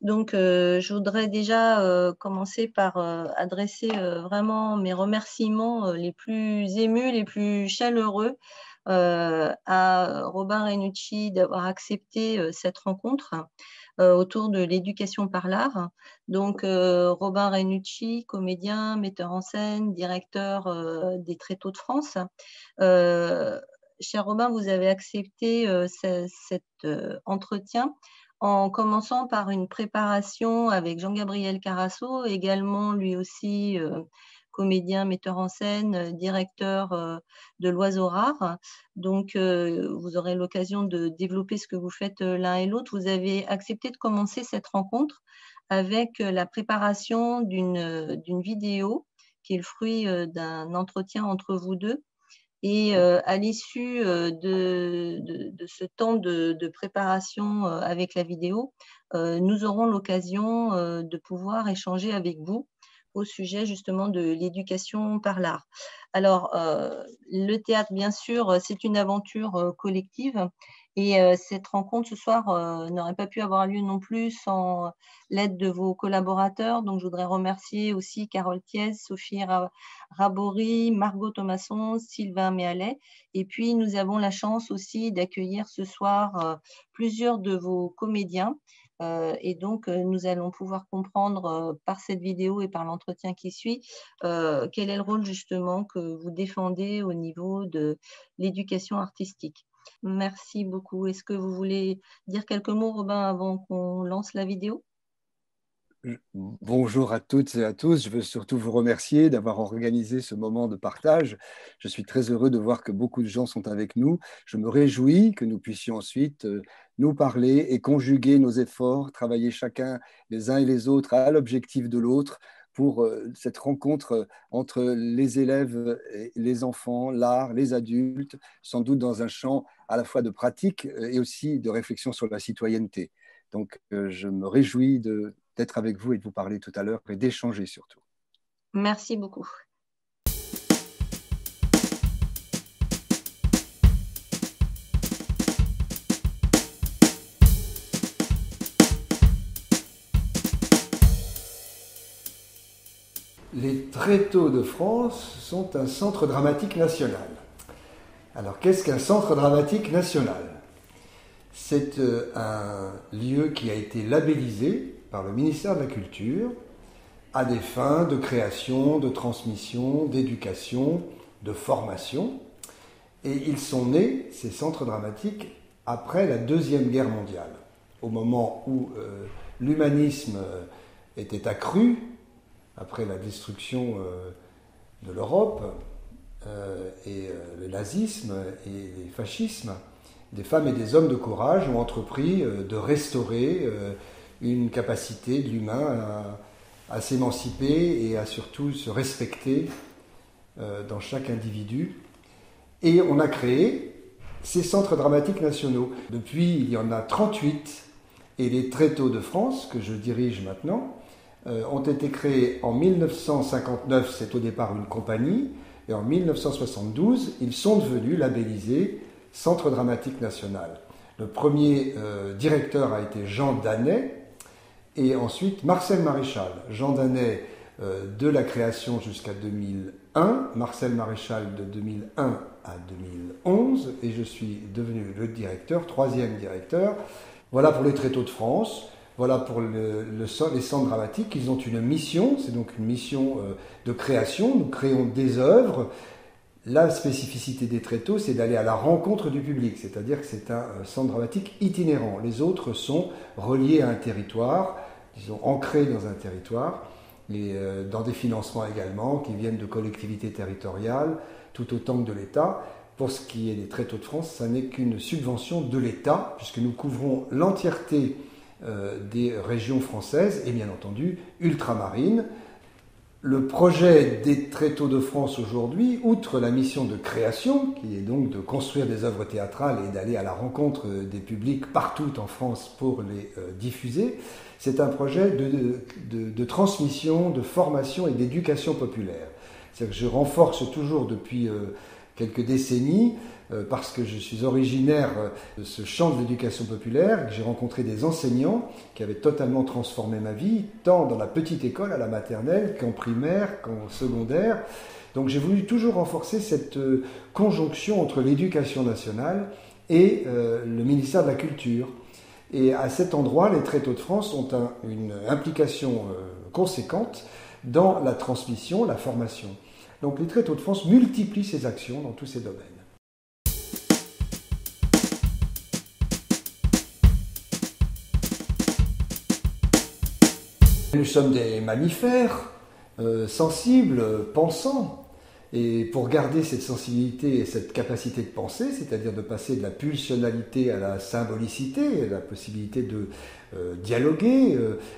Donc, je voudrais déjà, commencer par, adresser, vraiment mes remerciements, les plus émus, les plus chaleureux, à Robin Renucci d'avoir accepté, cette rencontre, autour de l'éducation par l'art. Donc, Robin Renucci, comédien, metteur en scène, directeur, des Tréteaux de France. Heu, Cher Robin, vous avez accepté, cet, entretien en commençant par une préparation avec Jean-Gabriel Carasso, également lui aussi, comédien, metteur en scène, directeur, de l'Oiseau rare. Donc, vous aurez l'occasion de développer ce que vous faites, l'un et l'autre. Vous avez accepté de commencer cette rencontre avec, la préparation d'une vidéo qui est le fruit, d'un entretien entre vous 2. Et à l'issue, de ce temps de préparation, avec la vidéo, nous aurons l'occasion, de pouvoir échanger avec vous au sujet justement de l'éducation par l'art. Alors, le théâtre, bien sûr, c'est une aventure, collective et cette rencontre ce soir, n'aurait pas pu avoir lieu non plus sans l'aide de vos collaborateurs. Donc je voudrais remercier aussi Carole Thiès, Sophie Rabory, Margot Thomasson, Sylvain Méalet. Et puis, nous avons la chance aussi d'accueillir ce soir plusieurs de vos comédiens. Et donc, nous allons pouvoir comprendre par cette vidéo et par l'entretien qui suit quel est le rôle justement que vous défendez au niveau de l'éducation artistique. Merci beaucoup. Est-ce que vous voulez dire quelques mots, Robin, avant qu'on lance la vidéo? Bonjour à toutes et à tous. Je veux surtout vous remercier d'avoir organisé ce moment de partage. Je suis très heureux de voir que beaucoup de gens sont avec nous. Je me réjouis que nous puissions ensuite nous parler et conjuguer nos efforts, travailler chacun les uns et les autres à l'objectif de l'autre pour cette rencontre entre les élèves, et les enfants, l'art, les adultes, sans doute dans un champ à la fois de pratique et aussi de réflexion sur la citoyenneté. Donc, je me réjouis d'être avec vous et de vous parler tout à l'heure et d'échanger surtout. Merci beaucoup. Les Tréteaux de France sont un centre dramatique national. Alors, qu'est-ce qu'un centre dramatique national? C'est un lieu qui a été labellisé par le ministère de la Culture à des fins de création, de transmission, d'éducation, de formation. Et ils sont nés, ces centres dramatiques, après la Deuxième Guerre mondiale, au moment où l'humanisme était accru, après la destruction de l'Europe et le nazisme et le fascisme. Des femmes et des hommes de courage ont entrepris de restaurer une capacité de l'humain à s'émanciper et à surtout se respecter dans chaque individu. Et on a créé ces centres dramatiques nationaux. Depuis, il y en a 38, et les Tréteaux de France, que je dirige maintenant, ont été créés en 1959, c'est au départ une compagnie, et en 1972, ils sont devenus labellisés Centre dramatique national. Le premier directeur a été Jean Danet, et ensuite Marcel Maréchal. Jean Danet de la création jusqu'à 2001, Marcel Maréchal de 2001 à 2011, et je suis devenu le directeur, troisième directeur. Voilà pour les Tréteaux de France. Voilà pour les centres dramatiques. Ils ont une mission, c'est donc une mission de création. Nous créons des œuvres. La spécificité des Tréteaux, c'est d'aller à la rencontre du public, c'est-à-dire que c'est un centre dramatique itinérant. Les autres sont reliés à un territoire, disons ancrés dans un territoire, et dans des financements également qui viennent de collectivités territoriales, tout autant que de l'État. Pour ce qui est des Tréteaux de France, ça n'est qu'une subvention de l'État, puisque nous couvrons l'entièreté des régions françaises et bien entendu ultramarines. Le projet des Tréteaux de France aujourd'hui, outre la mission de création, qui est donc de construire des œuvres théâtrales et d'aller à la rencontre des publics partout en France pour les diffuser, c'est un projet de transmission, de formation et d'éducation populaire. C'est-à-dire que je renforce toujours depuis quelques décennies, parce que je suis originaire de ce champ de l'éducation populaire, et que j'ai rencontré des enseignants qui avaient totalement transformé ma vie, tant dans la petite école, à la maternelle, qu'en primaire, qu'en secondaire. Donc j'ai voulu toujours renforcer cette conjonction entre l'éducation nationale et le ministère de la Culture. Et à cet endroit, les Tréteaux de France ont une implication conséquente dans la transmission, la formation. Donc les Tréteaux de France multiplient ces actions dans tous ces domaines. Nous sommes des mammifères, sensibles, pensants. Et pour garder cette sensibilité et cette capacité de penser, c'est-à-dire de passer de la pulsionalité à la symbolicité, la possibilité de dialoguer,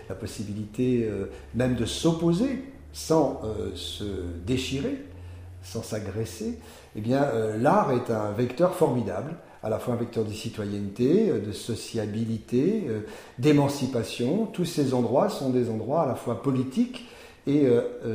la possibilité même de s'opposer sans se déchirer, sans s'agresser, eh bien l'art est un vecteur formidable, à la fois un vecteur de citoyenneté, de sociabilité, d'émancipation. Tous ces endroits sont des endroits à la fois politiques et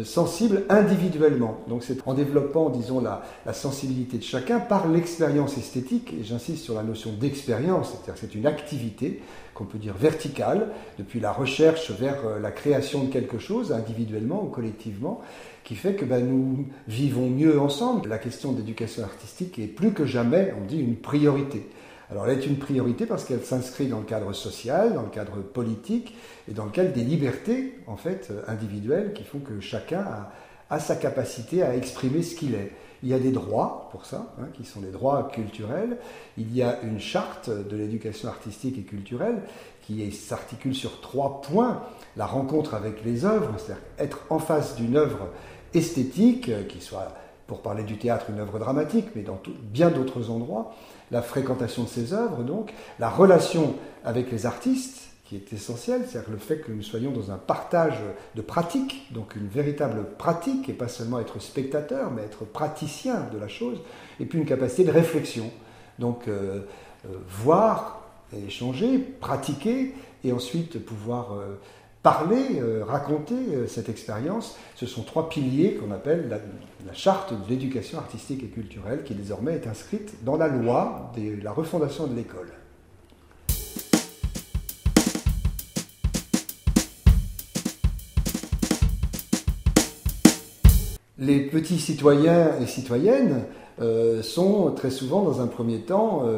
sensibles individuellement. Donc c'est en développant, disons, la sensibilité de chacun par l'expérience esthétique, et j'insiste sur la notion d'expérience, c'est-à-dire que c'est une activité qu'on peut dire verticale, depuis la recherche vers la création de quelque chose, individuellement ou collectivement, qui fait que nous vivons mieux ensemble. La question d'éducation artistique est plus que jamais, on dit, une priorité. Alors elle est une priorité parce qu'elle s'inscrit dans le cadre social, dans le cadre politique et dans le cadre des libertés en fait individuelles qui font que chacun a sa capacité à exprimer ce qu'il est. Il y a des droits pour ça, qui sont des droits culturels. Il y a une charte de l'éducation artistique et culturelle qui s'articule sur 3 points. La rencontre avec les œuvres, c'est-à-dire être en face d'une œuvre esthétique, qui soit, pour parler du théâtre, une œuvre dramatique, mais dans bien d'autres endroits. La fréquentation de ces œuvres, donc, la relation avec les artistes, qui est essentielle, c'est-à-dire le fait que nous soyons dans un partage de pratiques, donc une véritable pratique, et pas seulement être spectateur, mais être praticien de la chose, et puis une capacité de réflexion. Donc, voir, échanger, pratiquer, et ensuite pouvoir parler, raconter cette expérience. Ce sont 3 piliers qu'on appelle la charte de l'éducation artistique et culturelle, qui désormais est inscrite dans la loi de la refondation de l'école. Les petits citoyens et citoyennes sont très souvent, dans un premier temps,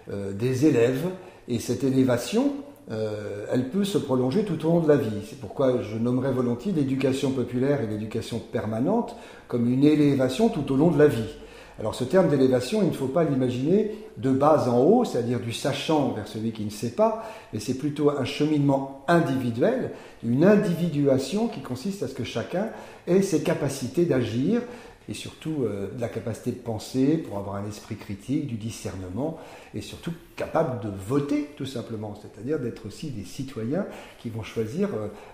des élèves, et cette élévation, elle peut se prolonger tout au long de la vie. C'est pourquoi je nommerais volontiers l'éducation populaire et l'éducation permanente comme une élévation tout au long de la vie. Alors ce terme d'élévation, il ne faut pas l'imaginer de bas en haut, c'est-à-dire du sachant vers celui qui ne sait pas, mais c'est plutôt un cheminement individuel, une individuation qui consiste à ce que chacun ait ses capacités d'agir, et surtout de la capacité de penser pour avoir un esprit critique, du discernement, et surtout capable de voter tout simplement, c'est-à-dire d'être aussi des citoyens qui vont choisir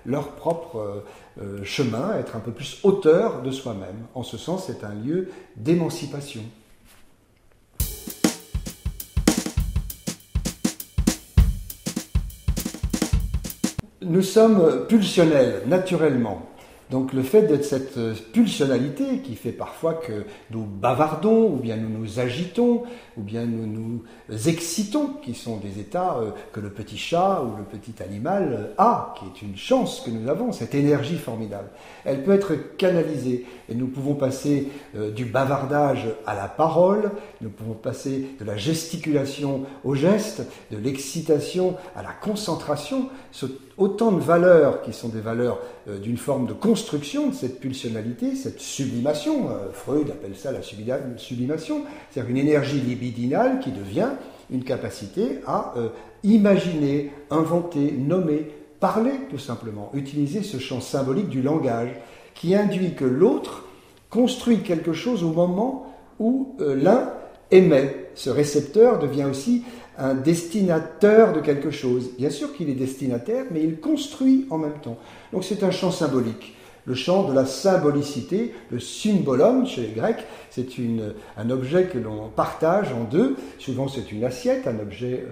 leur propre chemin, être un peu plus auteur de soi-même. En ce sens, c'est un lieu d'émancipation. Nous sommes pulsionnels, naturellement. Donc le fait d'être cette pulsionalité qui fait parfois que nous bavardons, ou bien nous nous agitons, ou bien nous nous excitons, qui sont des états que le petit chat ou le petit animal a, qui est une chance que nous avons, cette énergie formidable. Elle peut être canalisée, et nous pouvons passer du bavardage à la parole, nous pouvons passer de la gesticulation au geste, de l'excitation à la concentration, autant de valeurs qui sont des valeurs d'une forme de construction de cette pulsionalité, cette sublimation. Freud appelle ça la sublimation, c'est-à-dire une énergie libidinale qui devient une capacité à imaginer, inventer, nommer, parler tout simplement, utiliser ce champ symbolique du langage qui induit que l'autre construit quelque chose au moment où l'un émet. Ce récepteur devient aussi un destinateur de quelque chose. Bien sûr qu'il est destinataire, mais il construit en même temps. Donc c'est un champ symbolique. Le champ de la symbolicité, le symbolon chez les Grecs, c'est un objet que l'on partage en deux. Souvent c'est une assiette, un objet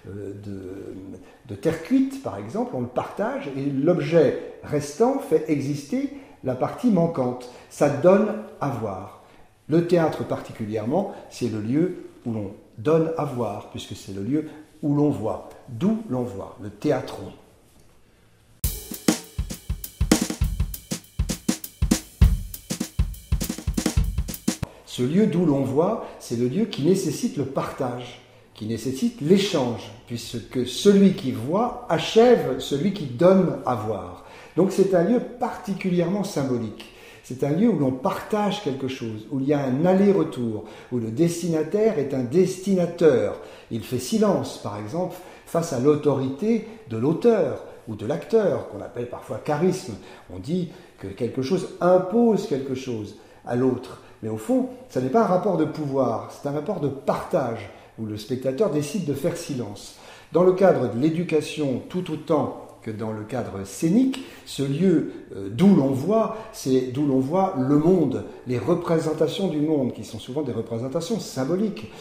de terre cuite par exemple, on le partage et l'objet restant fait exister la partie manquante. Ça donne à voir. Le théâtre particulièrement, c'est le lieu où l'on donne à voir, puisque c'est le lieu où l'on voit, d'où l'on voit, le théâtron. Ce lieu d'où l'on voit, c'est le lieu qui nécessite le partage, qui nécessite l'échange, puisque celui qui voit achève celui qui donne à voir. Donc c'est un lieu particulièrement symbolique. C'est un lieu où l'on partage quelque chose, où il y a un aller-retour, où le destinataire est un destinateur. Il fait silence, par exemple, face à l'autorité de l'auteur ou de l'acteur, qu'on appelle parfois charisme. On dit que quelque chose impose quelque chose à l'autre. Mais au fond, ce n'est pas un rapport de pouvoir, c'est un rapport de partage, où le spectateur décide de faire silence. Dans le cadre de l'éducation, tout autant que dans le cadre scénique, ce lieu d'où l'on voit, c'est d'où l'on voit le monde, les représentations du monde, qui sont souvent des représentations symboliques,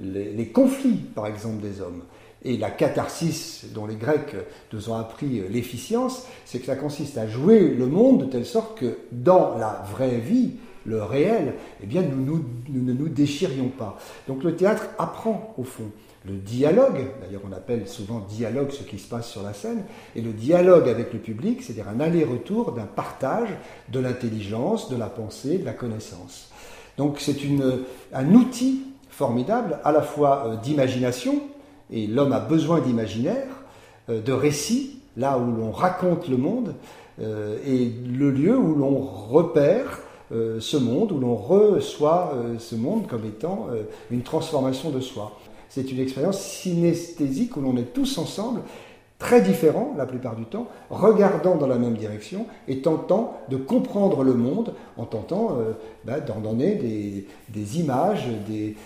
les conflits, par exemple, des hommes. Et la catharsis dont les Grecs nous ont appris l'efficience, c'est que ça consiste à jouer le monde de telle sorte que dans la vraie vie, le réel, eh bien nous ne nous déchirions pas. Donc le théâtre apprend au fond le dialogue, d'ailleurs on appelle souvent dialogue ce qui se passe sur la scène, et le dialogue avec le public, c'est-à-dire un aller-retour d'un partage de l'intelligence, de la pensée, de la connaissance. Donc c'est un outil formidable à la fois d'imagination, et l'homme a besoin d'imaginaire, de récit, là où l'on raconte le monde, et le lieu où l'on repère ce monde, où l'on reçoit ce monde comme étant une transformation de soi. C'est une expérience synesthésique où l'on est tous ensemble, très différents la plupart du temps, regardant dans la même direction et tentant de comprendre le monde en tentant d'en donner des images, des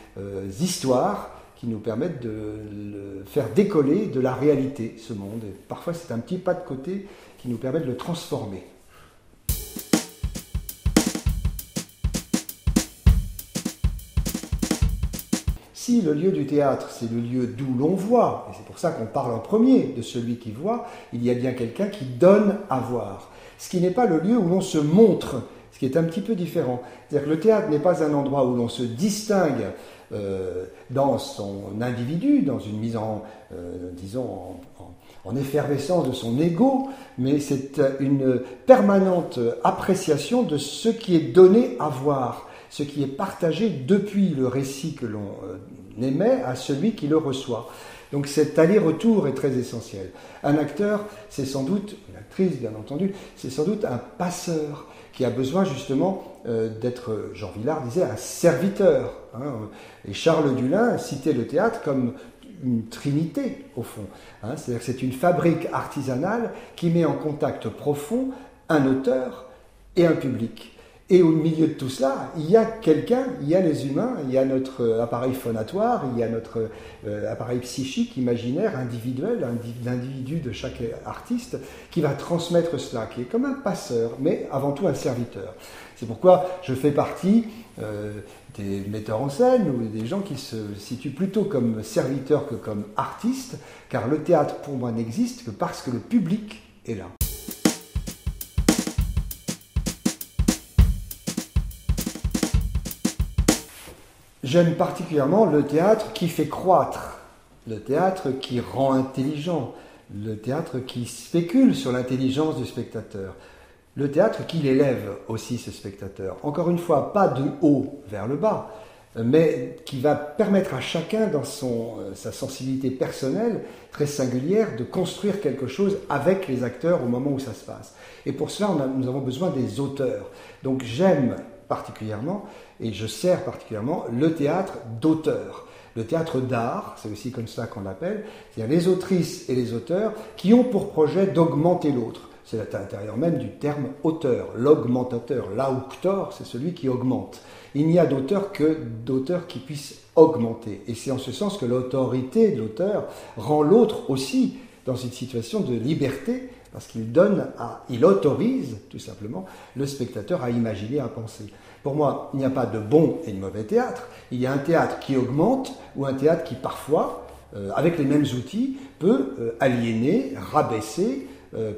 histoires qui nous permettent de le faire décoller de la réalité, ce monde. Et parfois c'est un petit pas de côté qui nous permet de le transformer. Si le lieu du théâtre, c'est le lieu d'où l'on voit, et c'est pour ça qu'on parle en premier de celui qui voit, il y a bien quelqu'un qui donne à voir. Ce qui n'est pas le lieu où l'on se montre, ce qui est un petit peu différent. C'est-à-dire que le théâtre n'est pas un endroit où l'on se distingue dans son individu, dans une mise en effervescence de son ego, mais c'est une permanente appréciation de ce qui est donné à voir, ce qui est partagé depuis le récit que l'on émet à celui qui le reçoit. Donc cet aller-retour est très essentiel. Un acteur, c'est sans doute, une actrice bien entendu, c'est sans doute un passeur qui a besoin justement d'être, Jean Vilar disait, un serviteur. Et Charles Dullin citait le théâtre comme une trinité, au fond. C'est-à-dire que c'est une fabrique artisanale qui met en contact profond un auteur et un public. Et au milieu de tout cela, il y a quelqu'un, il y a les humains, il y a notre appareil phonatoire, il y a notre appareil psychique, imaginaire, individuel, l'individu de chaque artiste, qui va transmettre cela, qui est comme un passeur, mais avant tout un serviteur. C'est pourquoi je fais partie des metteurs en scène ou des gens qui se situent plutôt comme serviteurs que comme artistes, car le théâtre pour moi n'existe que parce que le public est là. J'aime particulièrement le théâtre qui fait croître, le théâtre qui rend intelligent, le théâtre qui spécule sur l'intelligence du spectateur, le théâtre qui l'élève aussi, ce spectateur. Encore une fois, pas de haut vers le bas, mais qui va permettre à chacun, dans sa sensibilité personnelle très singulière, de construire quelque chose avec les acteurs au moment où ça se passe. Et pour cela, nous avons besoin des auteurs. Donc j'aime particulièrement, et je sers particulièrement, le théâtre d'auteur. Le théâtre d'art, c'est aussi comme ça qu'on l'appelle, c'est-à-dire les autrices et les auteurs qui ont pour projet d'augmenter l'autre. C'est à l'intérieur même du terme auteur, l'augmentateur, l'auctor, c'est celui qui augmente. Il n'y a d'auteur que d'auteurs qui puissent augmenter. Et c'est en ce sens que l'autorité de l'auteur rend l'autre aussi dans une situation de liberté, parce qu'il il autorise tout simplement le spectateur à imaginer, à penser. Pour moi, il n'y a pas de bon et de mauvais théâtre. Il y a un théâtre qui augmente ou un théâtre qui parfois, avec les mêmes outils, peut aliéner, rabaisser,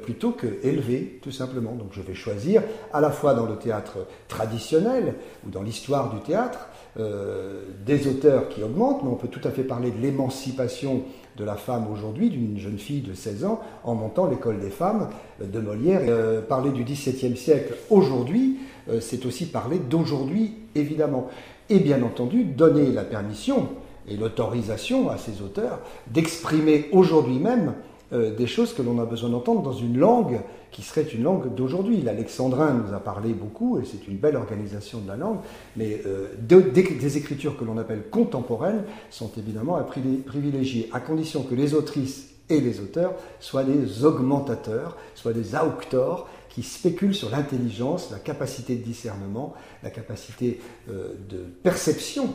plutôt que élever, tout simplement. Donc je vais choisir, à la fois dans le théâtre traditionnel ou dans l'histoire du théâtre, des auteurs qui augmentent, mais on peut tout à fait parler de l'émancipation de la femme aujourd'hui, d'une jeune fille de 16 ans, en montant l'école des femmes de Molière. Parler du XVIIe siècle aujourd'hui, c'est aussi parler d'aujourd'hui, évidemment. Et bien entendu, donner la permission et l'autorisation à ces auteurs d'exprimer aujourd'hui même des choses que l'on a besoin d'entendre dans une langue qui serait une langue d'aujourd'hui. L'alexandrin nous a parlé beaucoup, et c'est une belle organisation de la langue, mais des écritures que l'on appelle contemporaines sont évidemment à privilégier, à condition que les autrices et les auteurs soient des augmentateurs, soient des auctors, qui spéculent sur l'intelligence, la capacité de discernement, la capacité de perception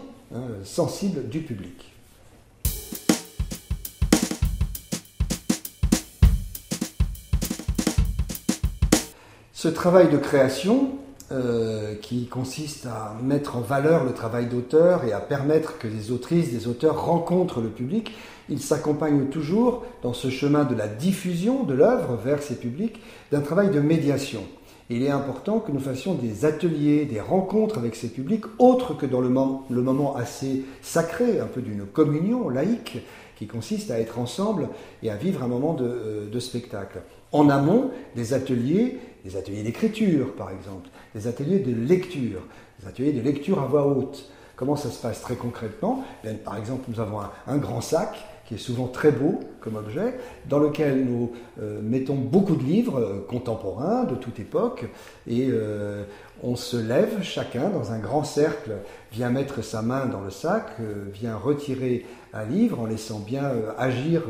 sensible du public. Ce travail de création, qui consiste à mettre en valeur le travail d'auteur et à permettre que des autrices, des auteurs rencontrent le public, il s'accompagne toujours, dans ce chemin de la diffusion de l'œuvre vers ces publics, d'un travail de médiation. Il est important que nous fassions des ateliers, des rencontres avec ces publics, autres que dans le moment assez sacré, un peu d'une communion laïque, qui consiste à être ensemble et à vivre un moment de spectacle. En amont, des ateliers d'écriture, par exemple, des ateliers de lecture à voix haute. Comment ça se passe très concrètement? Par exemple, nous avons un grand sac, qui est souvent très beau comme objet, dans lequel nous mettons beaucoup de livres contemporains de toute époque, et on se lève chacun dans un grand cercle, vient mettre sa main dans le sac, vient retirer un livre en laissant bien agir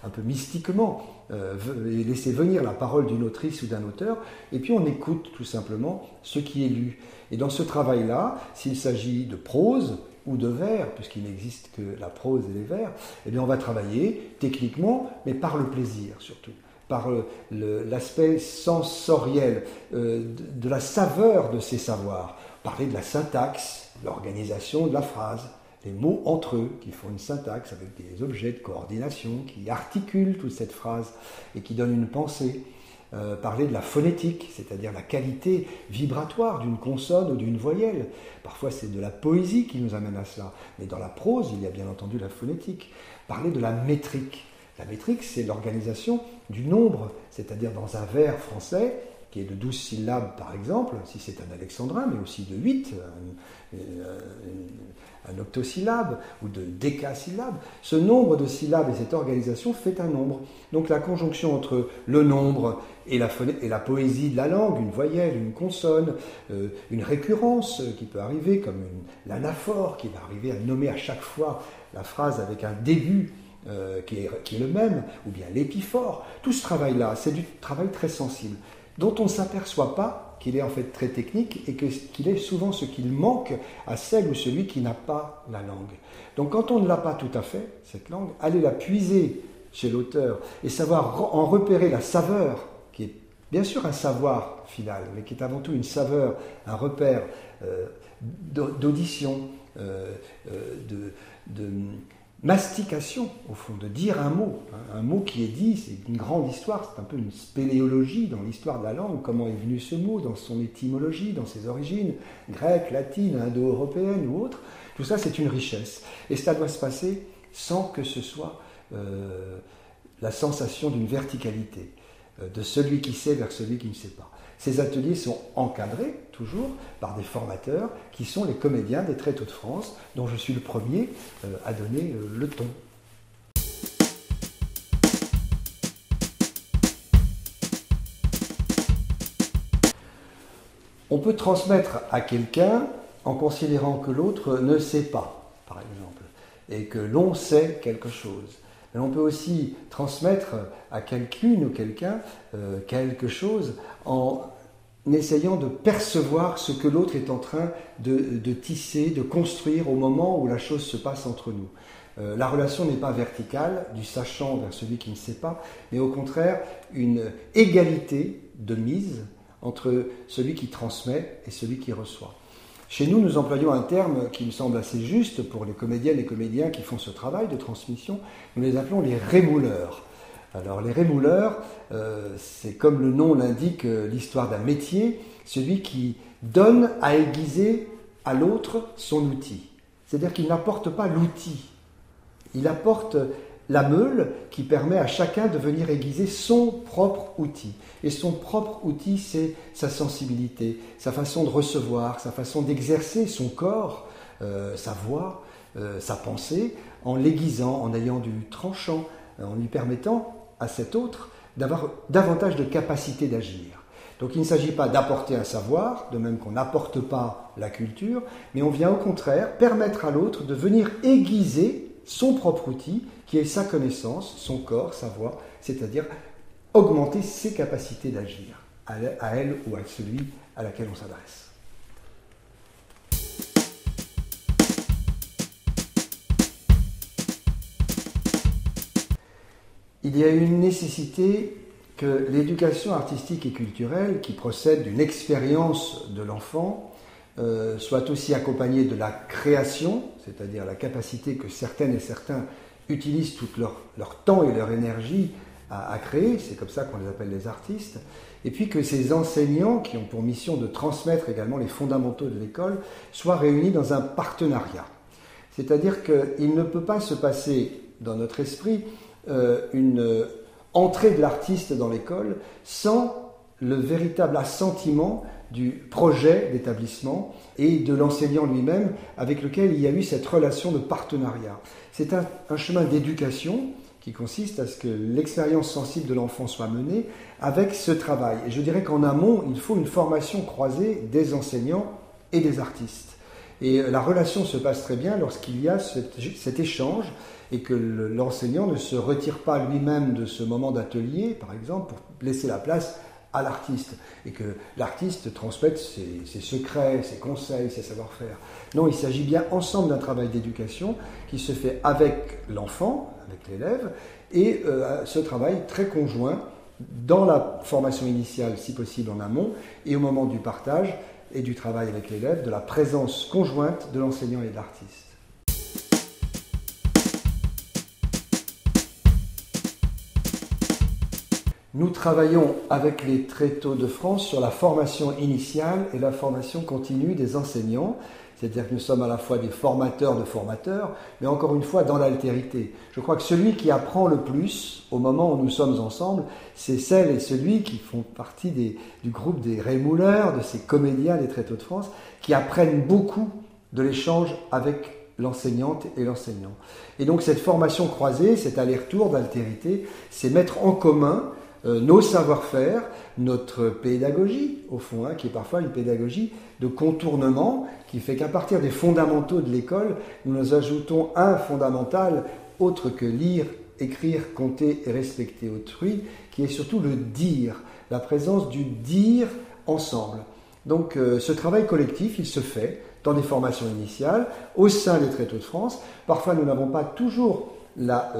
un peu mystiquement, et laisser venir la parole d'une autrice ou d'un auteur, et puis on écoute tout simplement ce qui est lu. Et dans ce travail-là, s'il s'agit de prose ou de vers, puisqu'il n'existe que la prose et les vers, eh bien on va travailler techniquement, mais par le plaisir surtout, par l'aspect sensoriel, de la saveur de ces savoirs. Parler de la syntaxe, l'organisation de la phrase, les mots entre eux qui font une syntaxe avec des objets de coordination qui articulent toute cette phrase et qui donnent une pensée. Parler de la phonétique, c'est-à-dire la qualité vibratoire d'une consonne ou d'une voyelle. Parfois c'est de la poésie qui nous amène à cela, mais dans la prose il y a bien entendu la phonétique. Parler de la métrique. La métrique, c'est l'organisation du nombre, c'est-à-dire dans un vers français qui est de 12 syllabes par exemple, si c'est un alexandrin, mais aussi de 8, un octosyllabe ou de décasyllabe. Ce nombre de syllabes et cette organisation fait un nombre. Donc la conjonction entre le nombre et la poésie de la langue, une voyelle, une consonne, une récurrence qui peut arriver, comme l'anaphore qui va arriver à nommer à chaque fois la phrase avec un début qui est le même, ou bien l'épiphore. Tout ce travail-là, c'est du travail très sensible, dont on ne s'aperçoit pas qu'il est en fait très technique et qu'il est souvent ce qu'il manque à celle ou celui qui n'a pas la langue. Donc quand on ne l'a pas tout à fait, cette langue, aller la puiser chez l'auteur et savoir en repérer la saveur, qui est bien sûr un savoir final, mais qui est avant tout une saveur, un repère d'audition, de mastication, au fond, de dire un mot qui est dit, c'est une grande histoire, c'est un peu une spéléologie dans l'histoire de la langue, comment est venu ce mot, dans son étymologie, dans ses origines, grecque, latine, indo-européenne ou autre. Tout ça, c'est une richesse. Et cela doit se passer sans que ce soit la sensation d'une verticalité, de celui qui sait vers celui qui ne sait pas. Ces ateliers sont encadrés, toujours, par des formateurs qui sont les comédiens des Tréteaux de France, dont je suis le premier à donner le ton. On peut transmettre à quelqu'un en considérant que l'autre ne sait pas, par exemple, et que l'on sait quelque chose. Mais on peut aussi transmettre à quelqu'une ou quelqu'un quelque chose en essayant de percevoir ce que l'autre est en train de tisser, de construire au moment où la chose se passe entre nous. La relation n'est pas verticale, du sachant vers celui qui ne sait pas, mais au contraire une égalité de mise entre celui qui transmet et celui qui reçoit. Chez nous, nous employons un terme qui me semble assez juste pour les comédiennes et comédiens qui font ce travail de transmission. Nous les appelons les rémouleurs. Alors les rémouleurs, c'est comme le nom l'indique l'histoire d'un métier, celui qui donne à aiguiser à l'autre son outil. C'est-à-dire qu'il n'apporte pas l'outil, il apporte la meule qui permet à chacun de venir aiguiser son propre outil. Et son propre outil, c'est sa sensibilité, sa façon de recevoir, sa façon d'exercer son corps, sa voix, sa pensée, en l'aiguisant, en ayant du tranchant, en lui permettant à cet autre d'avoir davantage de capacité d'agir. Donc il ne s'agit pas d'apporter un savoir, de même qu'on n'apporte pas la culture, mais on vient au contraire permettre à l'autre de venir aiguiser son propre outil, qui est sa connaissance, son corps, sa voix, c'est-à-dire augmenter ses capacités d'agir, à elle ou à celui à laquelle on s'adresse. Il y a une nécessité que l'éducation artistique et culturelle, qui procède d'une expérience de l'enfant, soit aussi accompagnée de la création, c'est-à-dire la capacité que certaines et certains utilisent tout leur temps et leur énergie à créer, c'est comme ça qu'on les appelle les artistes, et puis que ces enseignants, qui ont pour mission de transmettre également les fondamentaux de l'école, soient réunis dans un partenariat. C'est-à-dire qu'il ne peut pas se passer dans notre esprit une entrée de l'artiste dans l'école sans le véritable assentiment du projet d'établissement et de l'enseignant lui-même avec lequel il y a eu cette relation de partenariat. C'est un chemin d'éducation qui consiste à ce que l'expérience sensible de l'enfant soit menée avec ce travail. Et je dirais qu'en amont, il faut une formation croisée des enseignants et des artistes. Et la relation se passe très bien lorsqu'il y a cet échange et que l'enseignant ne se retire pas lui-même de ce moment d'atelier, par exemple, pour laisser la place à l'artiste, et que l'artiste transmette ses secrets, ses conseils, ses savoir-faire. Non, il s'agit bien ensemble d'un travail d'éducation qui se fait avec l'enfant, avec l'élève, et ce travail très conjoint dans la formation initiale, si possible en amont, et au moment du partage et du travail avec l'élève, de la présence conjointe de l'enseignant et de l'artiste. Nous travaillons avec les Tréteaux de France sur la formation initiale et la formation continue des enseignants. C'est-à-dire que nous sommes à la fois des formateurs de formateurs, mais encore une fois dans l'altérité. Je crois que celui qui apprend le plus au moment où nous sommes ensemble, c'est celle et celui qui font partie du groupe des rémouleurs, de ces comédiens des Tréteaux de France, qui apprennent beaucoup de l'échange avec l'enseignante et l'enseignant. Et donc cette formation croisée, cet aller-retour d'altérité, c'est mettre en commun nos savoir-faire, notre pédagogie, au fond, qui est parfois une pédagogie de contournement, qui fait qu'à partir des fondamentaux de l'école, nous ajoutons un fondamental autre que lire, écrire, compter et respecter autrui, qui est surtout le dire, la présence du dire ensemble. Donc ce travail collectif, il se fait dans des formations initiales, au sein des Tréteaux de France. Parfois, nous n'avons pas toujours la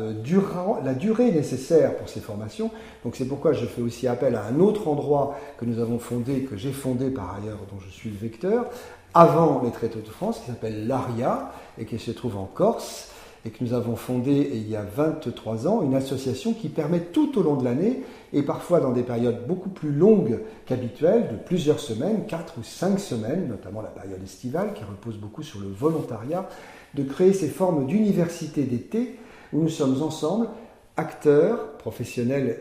durée nécessaire pour ces formations. Donc c'est pourquoi je fais aussi appel à un autre endroit que nous avons fondé, que j'ai fondé par ailleurs, dont je suis le vecteur, avant les Tréteaux de France, qui s'appelle l'ARIA, et qui se trouve en Corse, et que nous avons fondé il y a 23 ans, une association qui permet tout au long de l'année, et parfois dans des périodes beaucoup plus longues qu'habituelles, de plusieurs semaines, 4 ou 5 semaines, notamment la période estivale, qui repose beaucoup sur le volontariat, de créer ces formes d'université d'été, où nous sommes ensemble, acteurs, professionnels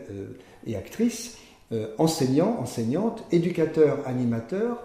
et actrices, enseignants, enseignantes, éducateurs, animateurs,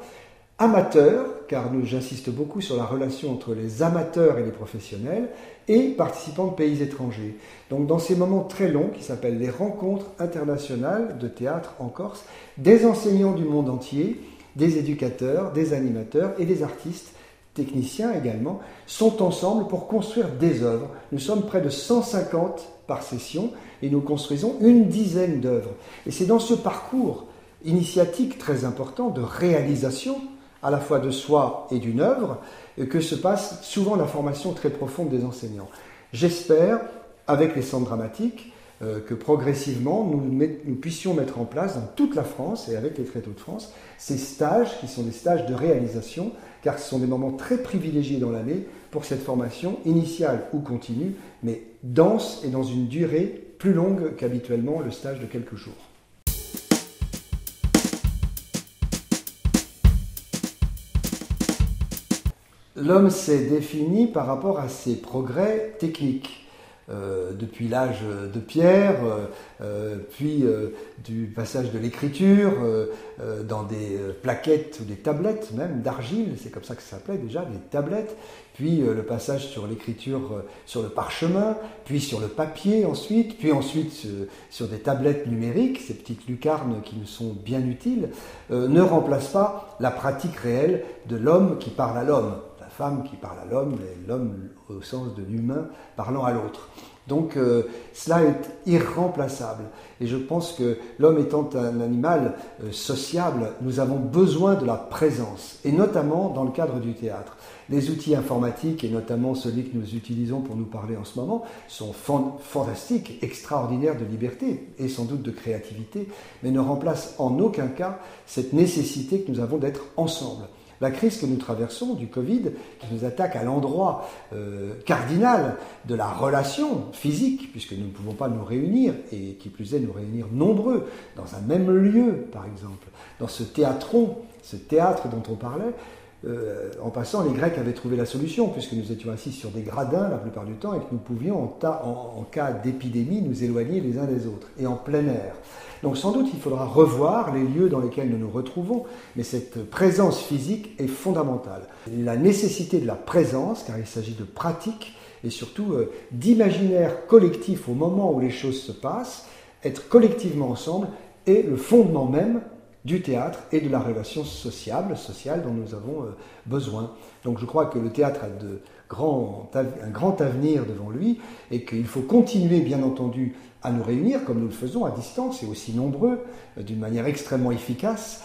amateurs, car j'insiste beaucoup sur la relation entre les amateurs et les professionnels, et participants de pays étrangers. Donc dans ces moments très longs, qui s'appellent les rencontres internationales de théâtre en Corse, des enseignants du monde entier, des éducateurs, des animateurs et des artistes, techniciens également, sont ensemble pour construire des œuvres. Nous sommes près de 150 par session et nous construisons une dizaine d'œuvres. Et c'est dans ce parcours initiatique très important de réalisation, à la fois de soi et d'une œuvre, que se passe souvent la formation très profonde des enseignants. J'espère, avec les centres dramatiques, que progressivement nous puissions mettre en place dans toute la France et avec les Tréteaux de France ces stages qui sont des stages de réalisation, car ce sont des moments très privilégiés dans l'année pour cette formation initiale ou continue, mais dense et dans une durée plus longue qu'habituellement le stage de quelques jours. L'homme s'est défini par rapport à ses progrès techniques. Depuis l'âge de pierre, puis du passage de l'écriture dans des plaquettes ou des tablettes même d'argile, c'est comme ça que ça s'appelait déjà, des tablettes, puis le passage sur l'écriture sur le parchemin, puis sur le papier ensuite, puis ensuite sur des tablettes numériques, ces petites lucarnes qui nous sont bien utiles, ne remplacent pas la pratique réelle de l'homme qui parle à l'homme. Femme qui parle à l'homme et l'homme au sens de l'humain parlant à l'autre. Donc cela est irremplaçable. Et je pense que l'homme étant un animal sociable, nous avons besoin de la présence, et notamment dans le cadre du théâtre. Les outils informatiques, et notamment celui que nous utilisons pour nous parler en ce moment, sont fantastiques, extraordinaires de liberté et sans doute de créativité, mais ne remplacent en aucun cas cette nécessité que nous avons d'être ensemble. La crise que nous traversons du Covid, qui nous attaque à l'endroit cardinal de la relation physique, puisque nous ne pouvons pas nous réunir, et qui plus est nous réunir nombreux, dans un même lieu par exemple, dans ce théâtron, ce théâtre dont on parlait, en passant, les Grecs avaient trouvé la solution, puisque nous étions assis sur des gradins la plupart du temps, et que nous pouvions, en cas d'épidémie, nous éloigner les uns des autres, et en plein air. Donc sans doute il faudra revoir les lieux dans lesquels nous nous retrouvons, mais cette présence physique est fondamentale. La nécessité de la présence, car il s'agit de pratique, et surtout d'imaginaire collectif au moment où les choses se passent, être collectivement ensemble, est le fondement même du théâtre et de la relation sociale dont nous avons besoin. Donc je crois que le théâtre a un grand avenir devant lui, et qu'il faut continuer bien entendu à nous réunir comme nous le faisons à distance et aussi nombreux, d'une manière extrêmement efficace,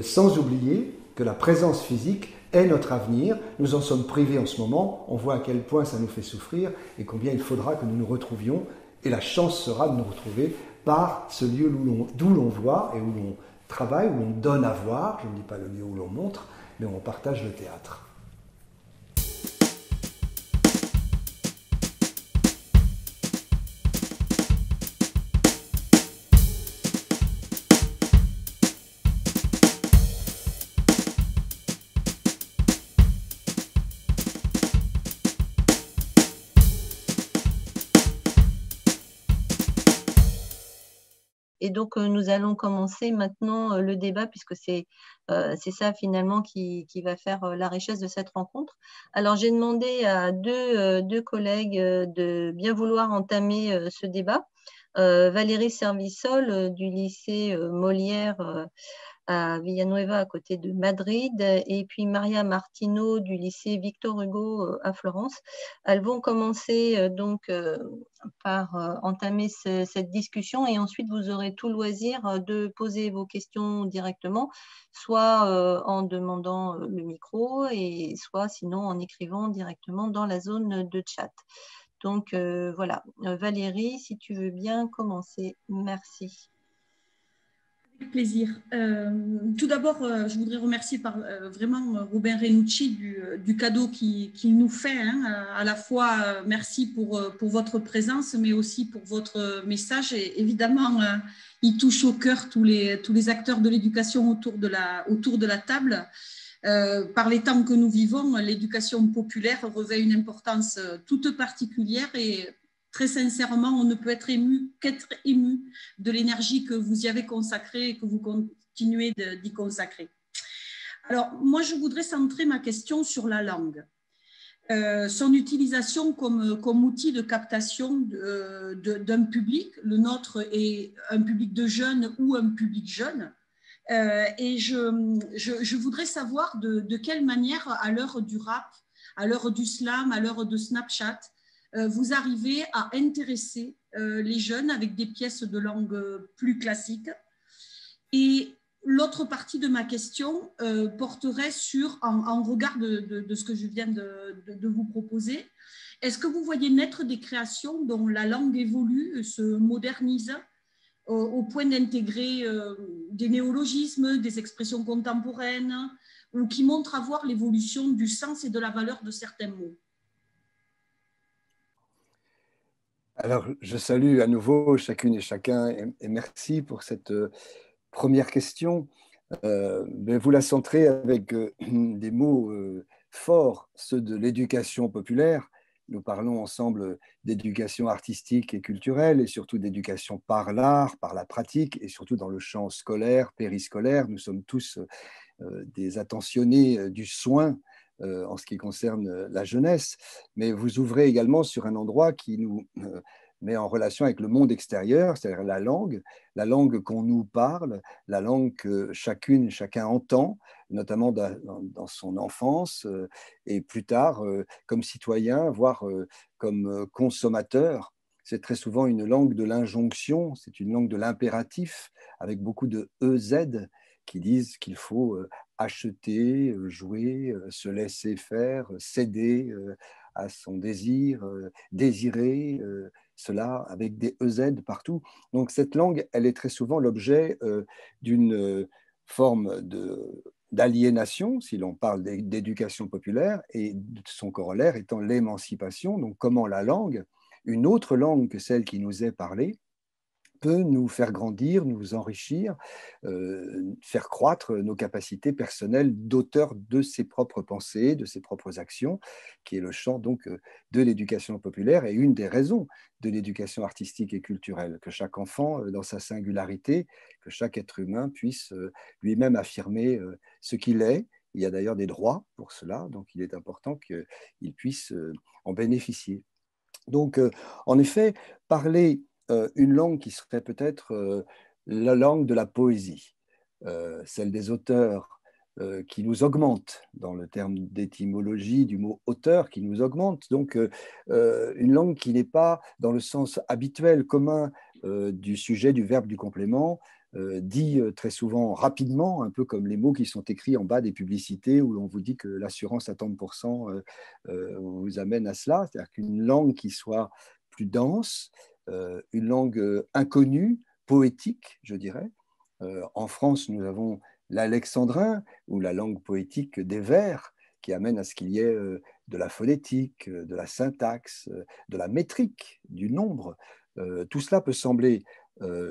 sans oublier que la présence physique est notre avenir. Nous en sommes privés en ce moment, on voit à quel point ça nous fait souffrir et combien il faudra que nous nous retrouvions, et la chance sera de nous retrouver par ce lieu d'où l'on voit et où l'on travaille, où l'on donne à voir, je ne dis pas le lieu où l'on montre, mais où on partage le théâtre. Et donc, nous allons commencer maintenant le débat, puisque c'est ça finalement qui va faire la richesse de cette rencontre. Alors, j'ai demandé à deux collègues de bien vouloir entamer ce débat. Valérie Servissol du lycée Molière à Villanueva, à côté de Madrid, et puis Maria Martino du lycée Victor Hugo à Florence. Elles vont commencer donc par entamer cette discussion, et ensuite vous aurez tout loisir de poser vos questions directement, soit en demandant le micro, et soit sinon en écrivant directement dans la zone de chat. Donc voilà, Valérie, si tu veux bien commencer, merci. Avec plaisir. Tout d'abord, je voudrais remercier vraiment Robin Renucci du cadeau qu'il nous fait. À la fois, merci pour votre présence, mais aussi pour votre message. Et évidemment, il touche au cœur tous les acteurs de l'éducation autour de la table. Par les temps que nous vivons, l'éducation populaire revêt une importance toute particulière, et très sincèrement, on ne peut qu'être ému de l'énergie que vous y avez consacrée et que vous continuez d'y consacrer. Alors, moi, je voudrais centrer ma question sur la langue. Son utilisation comme outil de captation d'un public, le nôtre est un public de jeunes ou un public jeune. Et je voudrais savoir de quelle manière, à l'heure du rap, à l'heure du slam, à l'heure de Snapchat, vous arrivez à intéresser les jeunes avec des pièces de langue plus classiques. Et l'autre partie de ma question porterait en regard de ce que je viens de vous proposer, est-ce que vous voyez naître des créations dont la langue évolue, se modernise, au point d'intégrer des néologismes, des expressions contemporaines, ou qui montrent à voir l'évolution du sens et de la valeur de certains mots? Alors, je salue à nouveau chacune et chacun et merci pour cette première question. Mais vous la centrez avec des mots forts, ceux de l'éducation populaire. Nous parlons ensemble d'éducation artistique et culturelle et surtout d'éducation par l'art, par la pratique et surtout dans le champ scolaire, périscolaire. Nous sommes tous des attentionnés du soin en ce qui concerne la jeunesse, mais vous ouvrez également sur un endroit qui nous met en relation avec le monde extérieur, c'est-à-dire la langue qu'on nous parle, la langue que chacune, chacun entend, notamment dans son enfance et plus tard comme citoyen, voire comme consommateur. C'est très souvent une langue de l'injonction, c'est une langue de l'impératif, avec beaucoup de EZ qui disent qu'il faut acheter, jouer, se laisser faire, céder à son désir, désirer, cela avec des EZ partout. Donc cette langue, elle est très souvent l'objet d'une forme d'aliénation, si l'on parle d'éducation populaire, et son corollaire étant l'émancipation. Donc comment la langue, une autre langue que celle qui nous est parlée, peut nous faire grandir, nous enrichir, faire croître nos capacités personnelles d'auteur de ses propres pensées, de ses propres actions, qui est le champ donc de l'éducation populaire et une des raisons de l'éducation artistique et culturelle, que chaque enfant, dans sa singularité, que chaque être humain puisse lui-même affirmer ce qu'il est. Il y a d'ailleurs des droits pour cela, donc il est important qu'il puisse en bénéficier. Donc, en effet, parler une langue qui serait peut-être la langue de la poésie, celle des auteurs qui nous augmente, dans le terme d'étymologie du mot auteur, qui nous augmente. Donc, une langue qui n'est pas dans le sens habituel, commun du sujet, du verbe, du complément, dit très souvent rapidement, un peu comme les mots qui sont écrits en bas des publicités où l'on vous dit que l'assurance à tant de pourcents vous amène à cela. C'est-à-dire qu'une langue qui soit plus dense, une langue inconnue, poétique, je dirais. En France, nous avons l'alexandrin, ou la langue poétique des vers, qui amène à ce qu'il y ait de la phonétique, de la syntaxe, de la métrique, du nombre. Tout cela peut sembler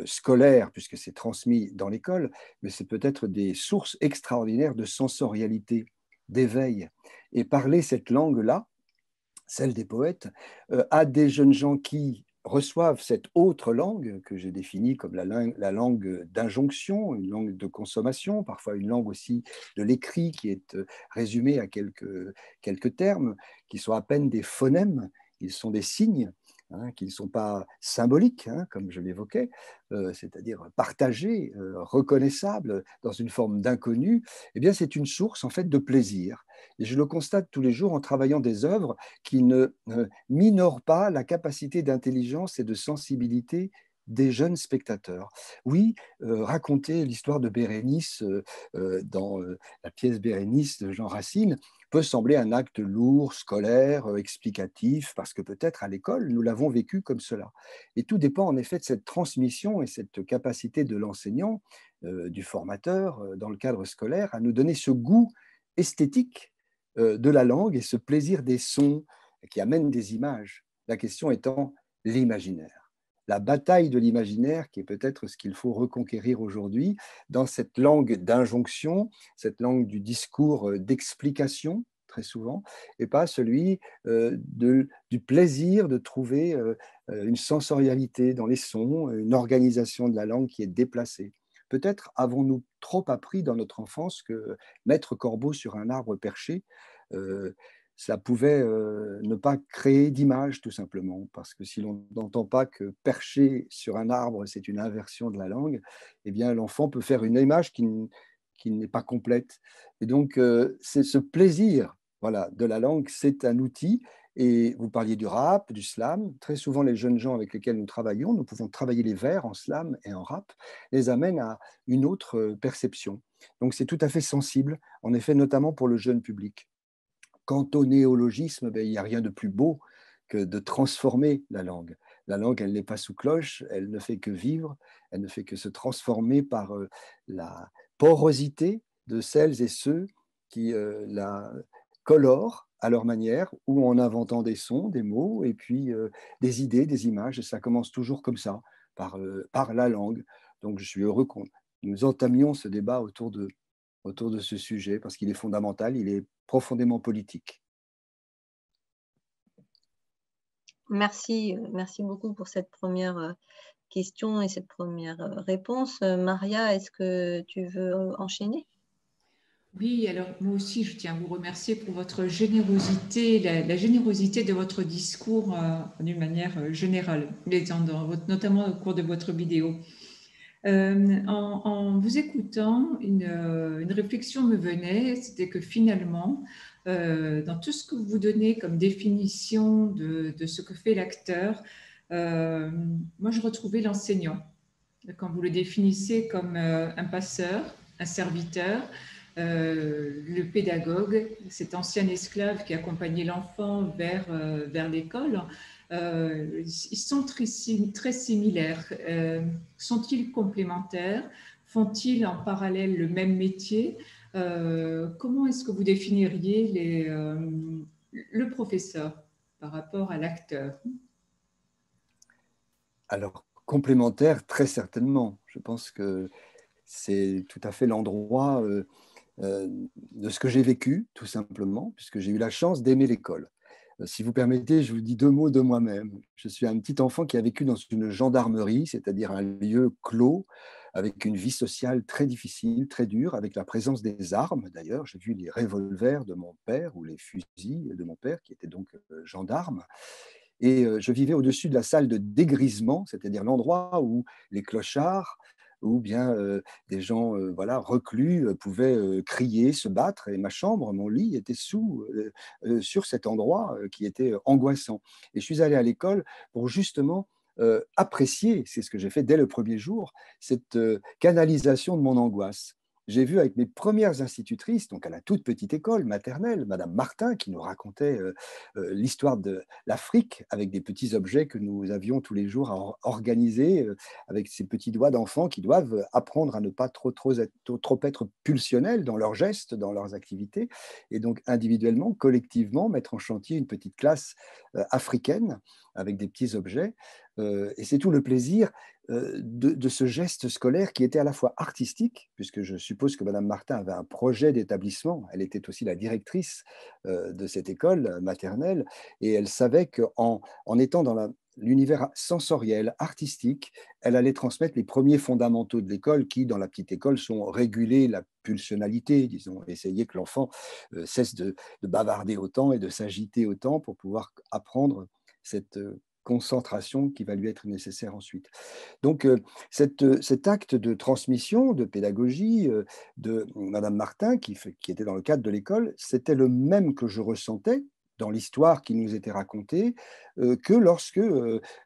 scolaire, puisque c'est transmis dans l'école, mais c'est peut-être des sources extraordinaires de sensorialité, d'éveil. Et parler cette langue-là, celle des poètes, à des jeunes gens qui reçoivent cette autre langue que j'ai définie comme la langue d'injonction, une langue de consommation, parfois une langue aussi de l'écrit qui est résumée à quelques termes, qui sont à peine des phonèmes, ils sont des signes. Qui ne sont pas symboliques, comme je l'évoquais, c'est-à-dire partagés, reconnaissables dans une forme d'inconnu, eh bien c'est une source en fait de plaisir. Et je le constate tous les jours en travaillant des œuvres qui ne minorent pas la capacité d'intelligence et de sensibilité des jeunes spectateurs. Oui, raconter l'histoire de Bérénice dans la pièce Bérénice de Jean Racine peut sembler un acte lourd, scolaire, explicatif, parce que peut-être à l'école, nous l'avons vécu comme cela. Et tout dépend en effet de cette transmission et cette capacité de l'enseignant, du formateur, dans le cadre scolaire, à nous donner ce goût esthétique de la langue et ce plaisir des sons qui amènent des images. La question étant l'imaginaire. La bataille de l'imaginaire, qui est peut-être ce qu'il faut reconquérir aujourd'hui, dans cette langue d'injonction, cette langue du discours d'explication, très souvent, et pas celui du plaisir de trouver une sensorialité dans les sons, une organisation de la langue qui est déplacée. Peut-être avons-nous trop appris dans notre enfance que mettre corbeau sur un arbre perché, ça pouvait ne pas créer d'image, tout simplement, parce que si l'on n'entend pas que percher sur un arbre, c'est une inversion de la langue, eh bien, l'enfant peut faire une image qui n'est pas complète. Et donc, c'est ce plaisir, voilà, de la langue, c'est un outil. Et vous parliez du rap, du slam. Très souvent, les jeunes gens avec lesquels nous travaillons, nous pouvons travailler les vers en slam et en rap, les amènent à une autre perception. Donc, c'est tout à fait sensible, en effet, notamment pour le jeune public. Quant au néologisme, il n'y a rien de plus beau que de transformer la langue. La langue, elle n'est pas sous cloche, elle ne fait que vivre, elle ne fait que se transformer par la porosité de celles et ceux qui la colorent à leur manière, ou en inventant des sons, des mots, et puis des idées, des images. Et ça commence toujours comme ça, par la langue. Donc, je suis heureux que nous entamions ce débat autour de ce sujet, parce qu'il est fondamental, il est profondément politique. Merci, merci beaucoup pour cette première question et cette première réponse. Maria, est-ce que tu veux enchaîner? Oui, alors moi aussi, je tiens à vous remercier pour votre générosité, la générosité de votre discours d'une manière générale, notamment au cours de votre vidéo. En vous écoutant, une réflexion me venait, c'était que finalement, dans tout ce que vous donnez comme définition de ce que fait l'acteur, moi je retrouvais l'enseignant. Quand vous le définissez comme un passeur, un serviteur, le pédagogue, cet ancien esclave qui accompagnait l'enfant vers l'école, ils sont très similaires. Sont-ils complémentaires? Font-ils en parallèle le même métier? Comment est-ce que vous définiriez le professeur par rapport à l'acteur? Alors, complémentaire, très certainement. Je pense que c'est tout à fait l'endroit de ce que j'ai vécu, tout simplement, puisque j'ai eu la chance d'aimer l'école. Si vous permettez, je vous dis deux mots de moi-même. Je suis un petit enfant qui a vécu dans une gendarmerie, c'est-à-dire un lieu clos, avec une vie sociale très difficile, très dure, avec la présence des armes d'ailleurs. J'ai vu les revolvers de mon père ou les fusils de mon père, qui était donc gendarme. Et je vivais au-dessus de la salle de dégrisement, c'est-à-dire l'endroit où les clochards ou bien des gens voilà, reclus pouvaient crier, se battre. Et ma chambre, mon lit était sur cet endroit qui était angoissant. Et je suis allé à l'école pour justement apprécier, c'est ce que j'ai fait dès le premier jour, cette canalisation de mon angoisse. J'ai vu avec mes premières institutrices, donc à la toute petite école maternelle, Madame Martin, qui nous racontait l'histoire de l'Afrique avec des petits objets que nous avions tous les jours à organiser avec ces petits doigts d'enfants qui doivent apprendre à ne pas trop être pulsionnels dans leurs gestes, dans leurs activités, et donc individuellement, collectivement, mettre en chantier une petite classe africaine avec des petits objets. Et c'est tout le plaisir de ce geste scolaire qui était à la fois artistique, puisque je suppose que Madame Martin avait un projet d'établissement, elle était aussi la directrice de cette école maternelle, et elle savait qu'en étant dans l'univers sensoriel, artistique, elle allait transmettre les premiers fondamentaux de l'école qui, dans la petite école, sont réguler la pulsionalité, disons, essayer que l'enfant cesse de bavarder autant et de s'agiter autant pour pouvoir apprendre cette concentration qui va lui être nécessaire ensuite. Donc, cet acte de transmission, de pédagogie de Madame Martin, qui était dans le cadre de l'école, c'était le même que je ressentais dans l'histoire qui nous était racontée, que lorsque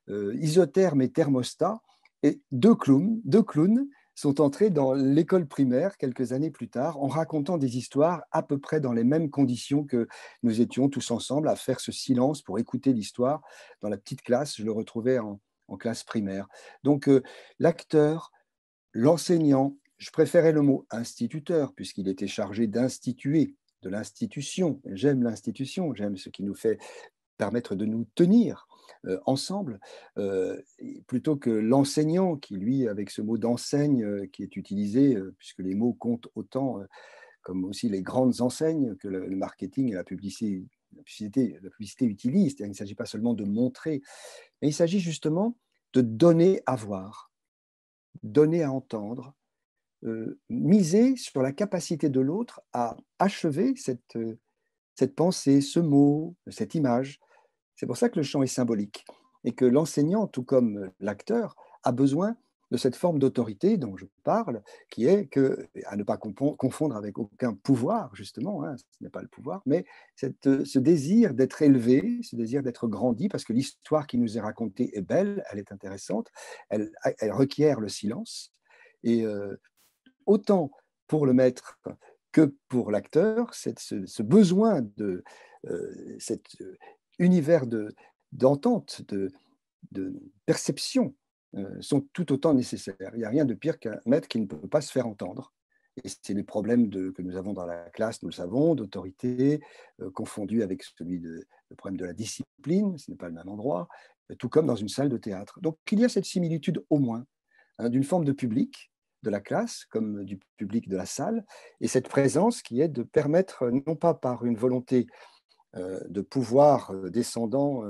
Isotherme et Thermostat, et deux clowns, sont entrés dans l'école primaire quelques années plus tard en racontant des histoires à peu près dans les mêmes conditions que nous étions tous ensemble à faire ce silence pour écouter l'histoire dans la petite classe. Je le retrouvais en classe primaire. Donc l'acteur, l'enseignant, je préférais le mot instituteur puisqu'il était chargé d'instituer, de l'institution. J'aime l'institution, j'aime ce qui nous fait permettre de nous tenir ensemble, plutôt que l'enseignant qui, lui, avec ce mot d'enseigne qui est utilisé, puisque les mots comptent autant, comme aussi les grandes enseignes que le marketing et la publicité utilisent. Il ne s'agit pas seulement de montrer, mais il s'agit justement de donner à voir, donner à entendre, miser sur la capacité de l'autre à achever cette pensée, ce mot, cette image. C'est pour ça que le chant est symbolique et que l'enseignant, tout comme l'acteur, a besoin de cette forme d'autorité dont je parle, qui est à ne pas confondre avec aucun pouvoir, justement, hein, ce n'est pas le pouvoir, mais ce désir d'être élevé, ce désir d'être grandi, parce que l'histoire qui nous est racontée est belle, elle est intéressante, elle requiert le silence. Et autant pour le maître que pour l'acteur, ce besoin de cet univers d'entente, de perception sont tout autant nécessaires. Il n'y a rien de pire qu'un maître qui ne peut pas se faire entendre Et c'est les problèmes que nous avons dans la classe, nous le savons, d'autorité, confondu avec le problème de la discipline, ce n'est pas le même endroit, tout comme dans une salle de théâtre. Donc il y a cette similitude au moins, hein, d'une forme de public de la classe comme du public de la salle, et cette présence qui est de permettre, non pas par une volonté de pouvoir descendant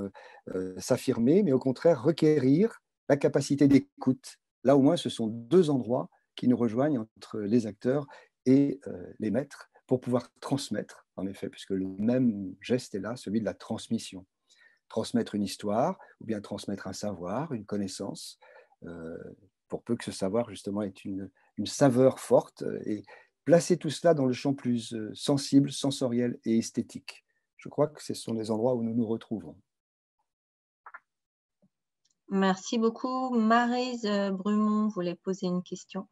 s'affirmer, mais au contraire requérir la capacité d'écoute. Là au moins, ce sont deux endroits qui nous rejoignent entre les acteurs et les maîtres pour pouvoir transmettre, en effet, puisque le même geste est là, celui de la transmission. Transmettre une histoire ou bien transmettre un savoir, une connaissance, pour peu que ce savoir justement ait une saveur forte, et placer tout cela dans le champ plus sensible, sensoriel et esthétique. Je crois que ce sont les endroits où nous nous retrouvons. Merci beaucoup. Maryse Brumont voulait poser une question.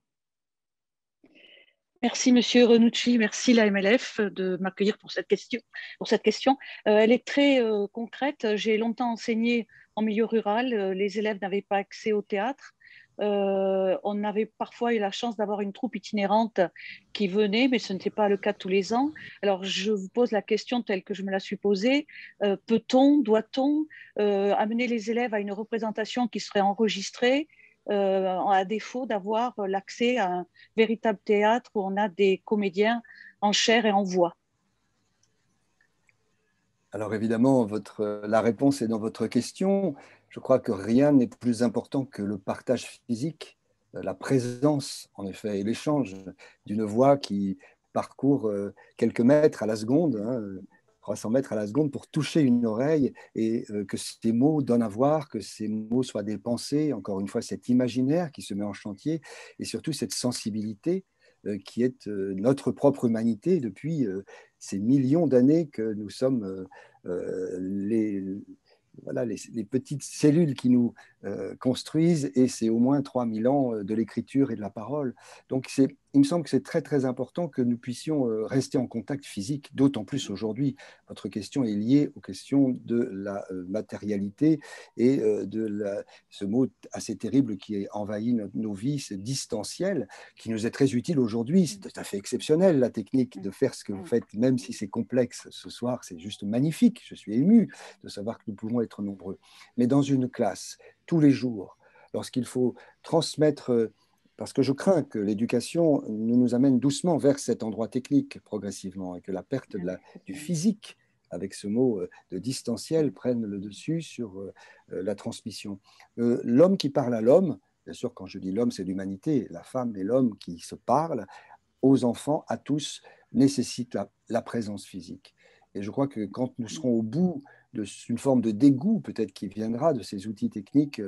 Merci Monsieur Renucci, merci la MLF de m'accueillir pour cette question. Elle est très concrète. J'ai longtemps enseigné en milieu rural. Les élèves n'avaient pas accès au théâtre. On avait parfois eu la chance d'avoir une troupe itinérante qui venait, mais ce n'était pas le cas tous les ans. Alors je vous pose la question telle que je me la suis posée. Peut-on, doit-on amener les élèves à une représentation qui serait enregistrée, à défaut d'avoir l'accès à un véritable théâtre où on a des comédiens en chair et en voix? Alors évidemment, la réponse est dans votre question. Je crois que rien n'est plus important que le partage physique, la présence en effet et l'échange d'une voix qui parcourt quelques mètres à la seconde, hein, 300 mètres à la seconde pour toucher une oreille, et que ces mots donnent à voir, que ces mots soient des pensées, encore une fois cet imaginaire qui se met en chantier, et surtout cette sensibilité qui est notre propre humanité depuis ces millions d'années que nous sommes les petites cellules qui nous construisent, et c'est au moins 3000 ans de l'écriture et de la parole. Donc il me semble que c'est très très important que nous puissions rester en contact physique, d'autant plus aujourd'hui. Votre question est liée aux questions de la matérialité et ce mot assez terrible qui envahit nos vies, ce distanciel, qui nous est très utile aujourd'hui. C'est tout à fait exceptionnel, la technique de faire ce que vous faites, même si c'est complexe ce soir, c'est juste magnifique. Je suis ému de savoir que nous pouvons être nombreux. Mais dans une classe, tous les jours, lorsqu'il faut transmettre, parce que je crains que l'éducation nous amène doucement vers cet endroit technique progressivement, et que la perte du physique, avec ce mot de distanciel, prenne le dessus sur la transmission. L'homme qui parle à l'homme, bien sûr quand je dis l'homme c'est l'humanité, la femme et l'homme qui se parlent, aux enfants, à tous, nécessite la présence physique. Et je crois que quand nous serons au bout d'une forme de dégoût peut-être qui viendra de ces outils techniques,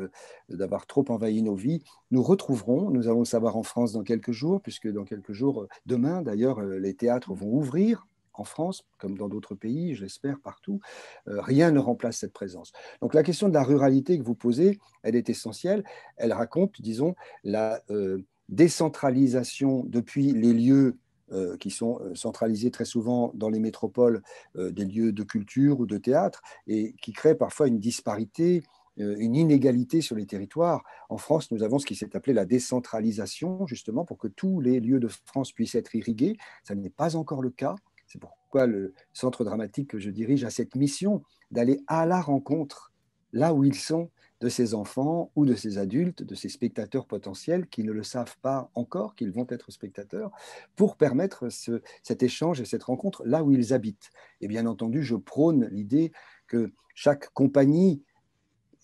d'avoir trop envahi nos vies, nous retrouverons, nous allons le savoir en France dans quelques jours, puisque dans quelques jours, demain d'ailleurs, les théâtres vont ouvrir en France, comme dans d'autres pays, je l'espère, partout. Rien ne remplace cette présence. Donc la question de la ruralité que vous posez, elle est essentielle. Elle raconte, disons, la décentralisation depuis les lieux qui sont centralisés très souvent dans les métropoles, des lieux de culture ou de théâtre, et qui créent parfois une disparité, une inégalité sur les territoires. En France, nous avons ce qui s'est appelé la décentralisation, justement, pour que tous les lieux de France puissent être irrigués. Ça n'est pas encore le cas. C'est pourquoi le centre dramatique que je dirige a cette mission d'aller à la rencontre, là où ils sont, de ces enfants ou de ces adultes, de ces spectateurs potentiels qui ne le savent pas encore, qu'ils vont être spectateurs, pour permettre cet échange et cette rencontre là où ils habitent. Et bien entendu, je prône l'idée que chaque compagnie,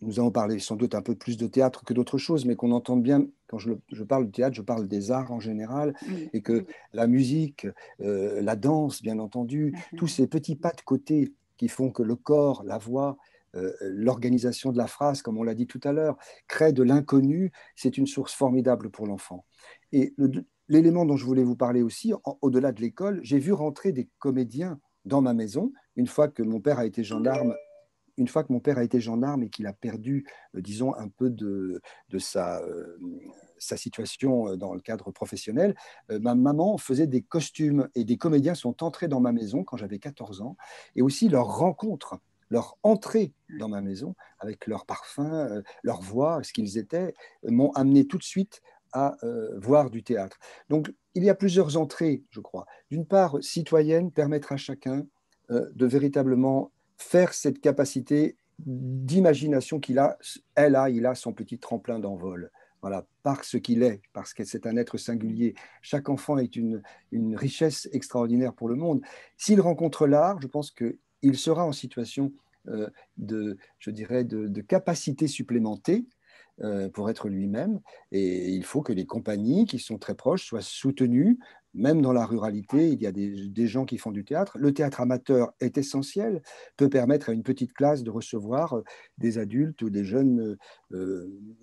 nous allons parler sans doute un peu plus de théâtre que d'autres choses, mais qu'on entende bien, quand je parle de théâtre, je parle des arts en général, et que la musique, la danse, bien entendu, tous ces petits pas de côté qui font que le corps, la voix, l'organisation de la phrase, comme on l'a dit tout à l'heure, crée de l'inconnu, c'est une source formidable pour l'enfant. Et l'élément dont je voulais vous parler aussi, au-delà de l'école, j'ai vu rentrer des comédiens dans ma maison, une fois que mon père a été gendarme et qu'il a perdu, disons, un peu de sa situation dans le cadre professionnel, ma maman faisait des costumes et des comédiens sont entrés dans ma maison quand j'avais 14 ans, et aussi leur entrée dans ma maison, avec leur parfum, leur voix, ce qu'ils étaient, m'ont amené tout de suite à voir du théâtre. Donc, il y a plusieurs entrées, je crois. D'une part, citoyenne, permettre à chacun de véritablement faire cette capacité d'imagination qu'il a, il a son petit tremplin d'envol. Voilà, parce qu'il est, parce que c'est un être singulier. Chaque enfant est une richesse extraordinaire pour le monde. S'il rencontre l'art, je pense qu'il sera en situation je dirais, de capacité supplémentée pour être lui-même. Et il faut que les compagnies qui sont très proches soient soutenues. Même dans la ruralité, il y a des gens qui font du théâtre. Le théâtre amateur est essentiel, peut permettre à une petite classe de recevoir des adultes ou des jeunes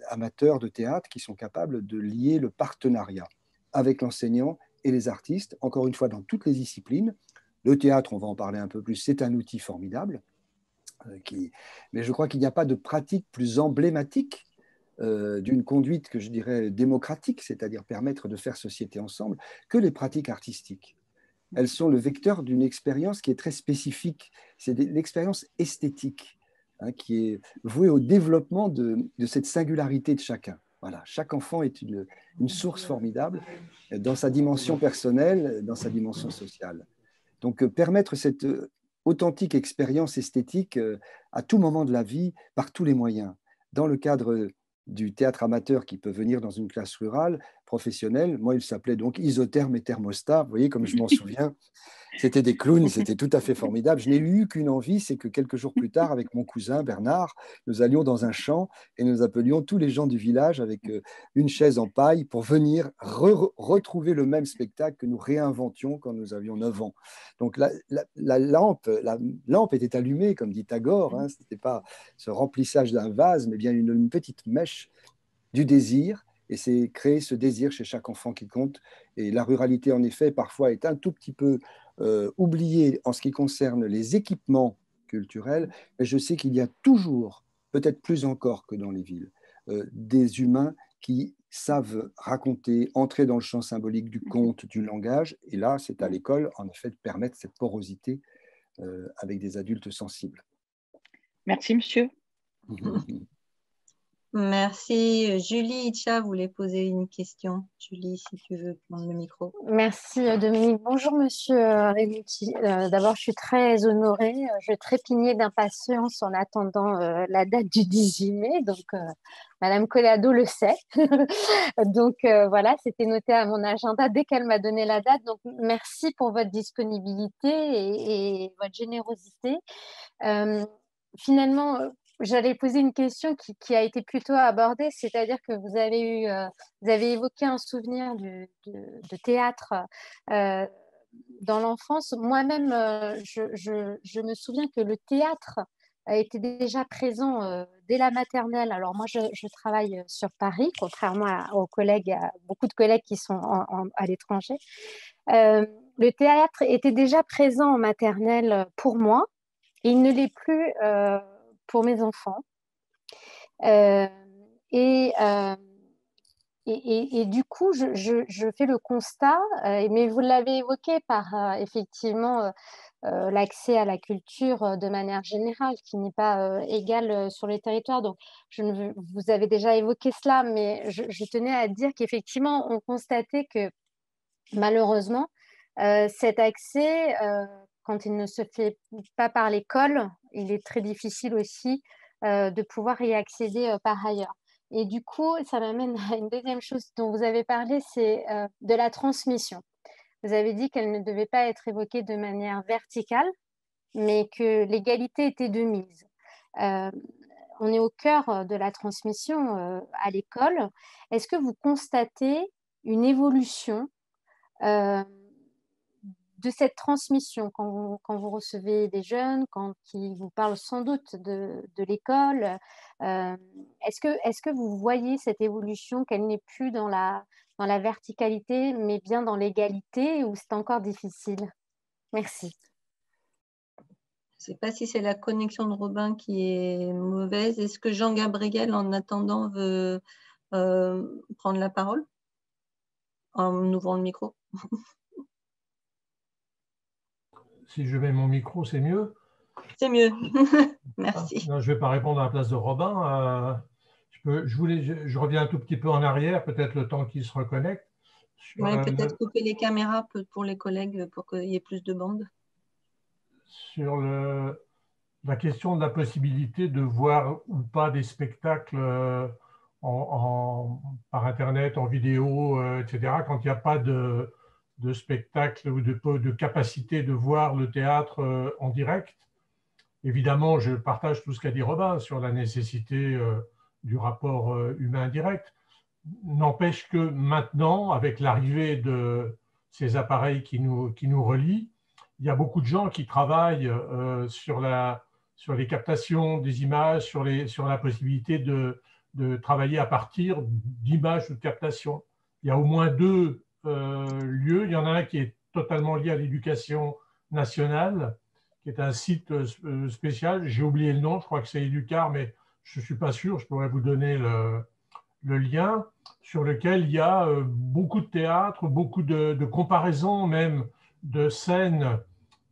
amateurs de théâtre qui sont capables de lier le partenariat avec l'enseignant et les artistes, encore une fois dans toutes les disciplines. Le théâtre, on va en parler un peu plus, c'est un outil formidable. Mais je crois qu'il n'y a pas de pratique plus emblématique d'une conduite que je dirais démocratique, c'est-à-dire permettre de faire société ensemble, que les pratiques artistiques. Elles sont le vecteur d'une expérience qui est très spécifique, c'est l'expérience esthétique, qui est vouée au développement de cette singularité de chacun. Voilà, chaque enfant est une source formidable dans sa dimension personnelle, dans sa dimension sociale. Donc permettre cette authentique expérience esthétique à tout moment de la vie, par tous les moyens. Dans le cadre du théâtre amateur qui peut venir dans une classe rurale, professionnelle, moi il s'appelait donc Isotherme et Thermostat, vous voyez comme je m'en souviens, c'était des clowns, c'était tout à fait formidable. Je n'ai eu qu'une envie, c'est que quelques jours plus tard, avec mon cousin Bernard, nous allions dans un champ et nous appelions tous les gens du village avec une chaise en paille pour venir retrouver le même spectacle que nous réinventions quand nous avions 9 ans. Donc la lampe était allumée, comme dit Tagore, ce n'était pas ce remplissage d'un vase, mais bien une petite mèche du désir. Et c'est créer ce désir chez chaque enfant qui compte. Et la ruralité, en effet, parfois est un tout petit peu oubliée en ce qui concerne les équipements culturels. Mais je sais qu'il y a toujours, peut-être plus encore que dans les villes, des humains qui savent raconter, entrer dans le champ symbolique du conte, du langage. Et là, c'est à l'école, en effet, de permettre cette porosité avec des adultes sensibles. Merci, monsieur. Merci. Julie Itcha voulait poser une question. Julie, si tu veux prendre le micro. Merci Dominique. Bonjour Monsieur Renucci. D'abord, je suis très honorée. Je trépignais d'impatience en attendant la date du 18 mai. Donc, Madame Collado le sait. Donc, voilà, c'était noté à mon agenda dès qu'elle m'a donné la date. Donc, merci pour votre disponibilité et votre générosité. Finalement, j'allais poser une question qui a été plutôt abordée, c'est-à-dire que vous avez évoqué un souvenir de théâtre dans l'enfance. Moi-même, je me souviens que le théâtre a été déjà présent dès la maternelle. Alors moi, je travaille sur Paris, contrairement aux collègues, à beaucoup de collègues qui sont à l'étranger. Le théâtre était déjà présent en maternelle pour moi, et il ne l'est plus pour mes enfants. Et du coup, je fais le constat, mais vous l'avez évoqué par effectivement l'accès à la culture de manière générale, qui n'est pas égal sur les territoires. Donc, vous avez déjà évoqué cela, mais je tenais à dire qu'effectivement, on constatait que malheureusement, cet accès, quand il ne se fait pas par l'école, il est très difficile aussi de pouvoir y accéder par ailleurs. Et du coup, ça m'amène à une deuxième chose dont vous avez parlé, c'est de la transmission. Vous avez dit qu'elle ne devait pas être évoquée de manière verticale, mais que l'égalité était de mise. On est au cœur de la transmission à l'école. Est-ce que vous constatez une évolution de cette transmission quand vous recevez des jeunes, quand ils vous parlent sans doute de l'école? Est-ce que vous voyez cette évolution, qu'elle n'est plus dans la verticalité, mais bien dans l'égalité, ou c'est encore difficile? Merci. Je ne sais pas si c'est la connexion de Robin qui est mauvaise. Est-ce que Jean-Gabriel, en attendant, veut prendre la parole en ouvrant le micro? Si je mets mon micro, c'est mieux? C'est mieux. Merci. Non, je ne vais pas répondre à la place de Robin. Je reviens un tout petit peu en arrière, peut-être le temps qu'il se reconnecte, Ouais, peut-être couper les caméras pour les collègues pour qu'il y ait plus de bandes. Sur la question de la possibilité de voir ou pas des spectacles par Internet, en vidéo, etc., quand il n'y a pas de spectacle ou de capacité de voir le théâtre en direct. Évidemment, je partage tout ce qu'a dit Robin sur la nécessité du rapport humain direct. N'empêche que maintenant, avec l'arrivée de ces appareils qui nous relient, il y a beaucoup de gens qui travaillent sur les captations des images, sur la possibilité de travailler à partir d'images ou de captations. Il y a au moins deux lieux. Il y en a un qui est totalement lié à l'éducation nationale, qui est un site spécial. J'ai oublié le nom, je crois que c'est Educar, mais je ne suis pas sûr, je pourrais vous donner le lien, sur lequel il y a beaucoup de théâtre, beaucoup de comparaisons même de scènes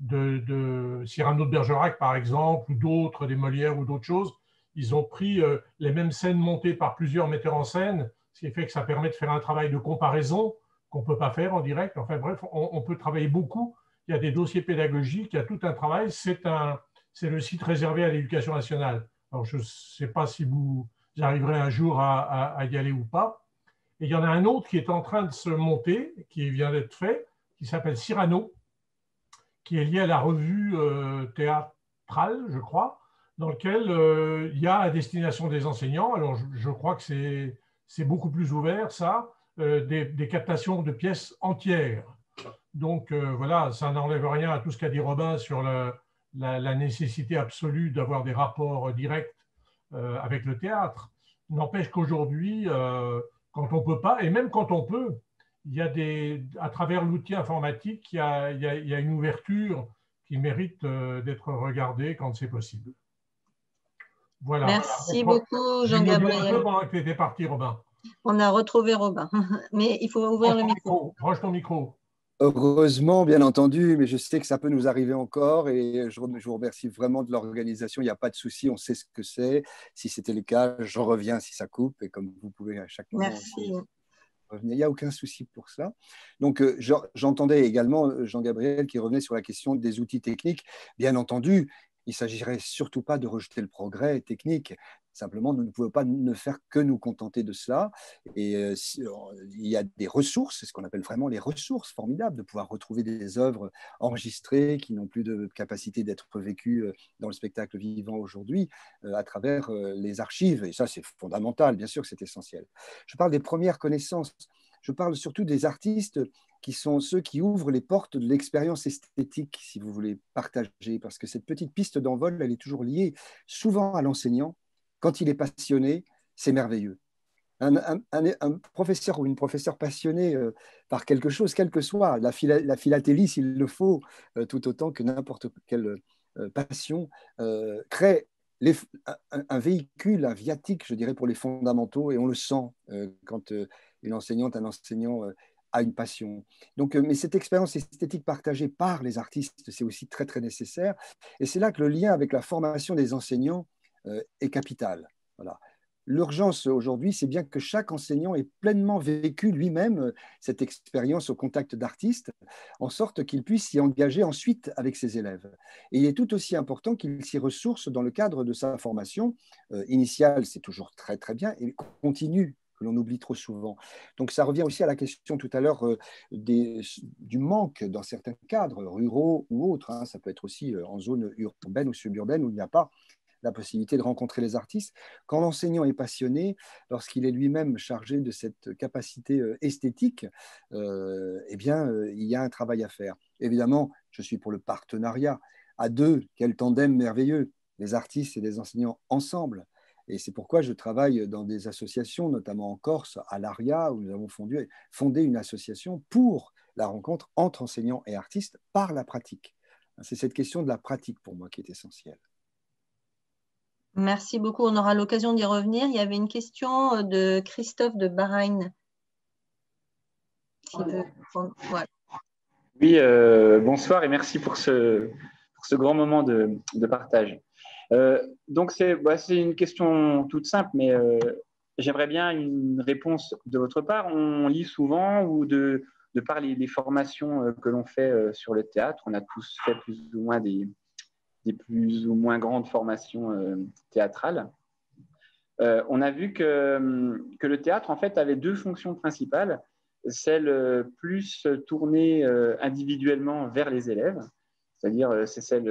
de Cyrano de Bergerac, par exemple, ou d'autres, des Molières ou d'autres choses. Ils ont pris les mêmes scènes montées par plusieurs metteurs en scène, ce qui fait que ça permet de faire un travail de comparaison qu'on ne peut pas faire en direct. Enfin bref, on peut travailler beaucoup. Il y a des dossiers pédagogiques, il y a tout un travail. C'est le site réservé à l'éducation nationale. Alors, je ne sais pas si vous arriverez un jour à y aller ou pas. Et il y en a un autre qui est en train de se monter, qui vient d'être fait, qui s'appelle Cyrano, qui est lié à la revue théâtrale, je crois, dans lequel il y a à destination des enseignants, alors je crois que c'est beaucoup plus ouvert, ça, des captations de pièces entières. Donc voilà, ça n'enlève rien à tout ce qu'a dit Robin sur la nécessité absolue d'avoir des rapports directs avec le théâtre. N'empêche qu'aujourd'hui, quand on ne peut pas, et même quand on peut, il y a à travers l'outil informatique, il y a une ouverture qui mérite d'être regardée quand c'est possible. Voilà. Merci beaucoup, Jean-Gabriel. Un peu pendant que tu étais parti, Robin. On a retrouvé Robin, mais il faut ouvrir le micro. Range ton micro. Heureusement, bien entendu, mais je sais que ça peut nous arriver encore et je vous remercie vraiment de l'organisation. Il n'y a pas de souci, on sait ce que c'est. Si c'était le cas, j'en reviens si ça coupe et comme vous pouvez à chaque moment aussi revenir. Il n'y a aucun souci pour ça. Donc, j'entendais également Jean-Gabriel qui revenait sur la question des outils techniques. Bien entendu, il ne s'agirait surtout pas de rejeter le progrès technique. Simplement, nous ne pouvons pas ne faire que nous contenter de cela. Et il y a des ressources, c'est ce qu'on appelle vraiment les ressources formidables, de pouvoir retrouver des œuvres enregistrées qui n'ont plus de capacité d'être vécues dans le spectacle vivant aujourd'hui à travers les archives. Et ça, c'est fondamental, bien sûr, c'est essentiel. Je parle des premières connaissances. Je parle surtout des artistes qui sont ceux qui ouvrent les portes de l'expérience esthétique, si vous voulez partager, parce que cette petite piste d'envol, elle est toujours liée souvent à l'enseignant. Quand il est passionné, c'est merveilleux. Un professeur ou une professeure passionnée par quelque chose, quelle que soit la philatélie, s'il le faut, tout autant que n'importe quelle passion, crée un véhicule, un viatique, je dirais, pour les fondamentaux, et on le sent quand une enseignante, un enseignant a une passion. Donc, mais cette expérience esthétique partagée par les artistes, c'est aussi très, très nécessaire. Et c'est là que le lien avec la formation des enseignants est capital. Voilà. L'urgence aujourd'hui, c'est bien que chaque enseignant ait pleinement vécu lui-même cette expérience au contact d'artistes, en sorte qu'il puisse s'y engager ensuite avec ses élèves. Et il est tout aussi important qu'il s'y ressource dans le cadre de sa formation initiale, c'est toujours très très bien, et continue, que l'on oublie trop souvent. Donc ça revient aussi à la question tout à l'heure du manque dans certains cadres, ruraux ou autres, hein. Ça peut être aussi en zone urbaine ou suburbaine où il n'y a pas la possibilité de rencontrer les artistes. Quand l'enseignant est passionné, lorsqu'il est lui-même chargé de cette capacité esthétique, eh bien, il y a un travail à faire. Évidemment, je suis pour le partenariat. À deux, quel tandem merveilleux, les artistes et les enseignants ensemble. Et c'est pourquoi je travaille dans des associations, notamment en Corse, à l'ARIA, où nous avons fondé une association pour la rencontre entre enseignants et artistes par la pratique. C'est cette question de la pratique pour moi qui est essentielle. Merci beaucoup. On aura l'occasion d'y revenir. Il y avait une question de Christophe de Bahreïn. Ouais. Oui, bonsoir et merci pour ce grand moment de partage. Donc, c'est une question toute simple, mais j'aimerais bien une réponse de votre part. On lit souvent ou de par les formations que l'on fait sur le théâtre, on a tous fait plus ou moins des plus ou moins grandes formations théâtrales. On a vu que le théâtre, en fait, avait deux fonctions principales. Celle plus tournée individuellement vers les élèves, c'est-à-dire c'est celle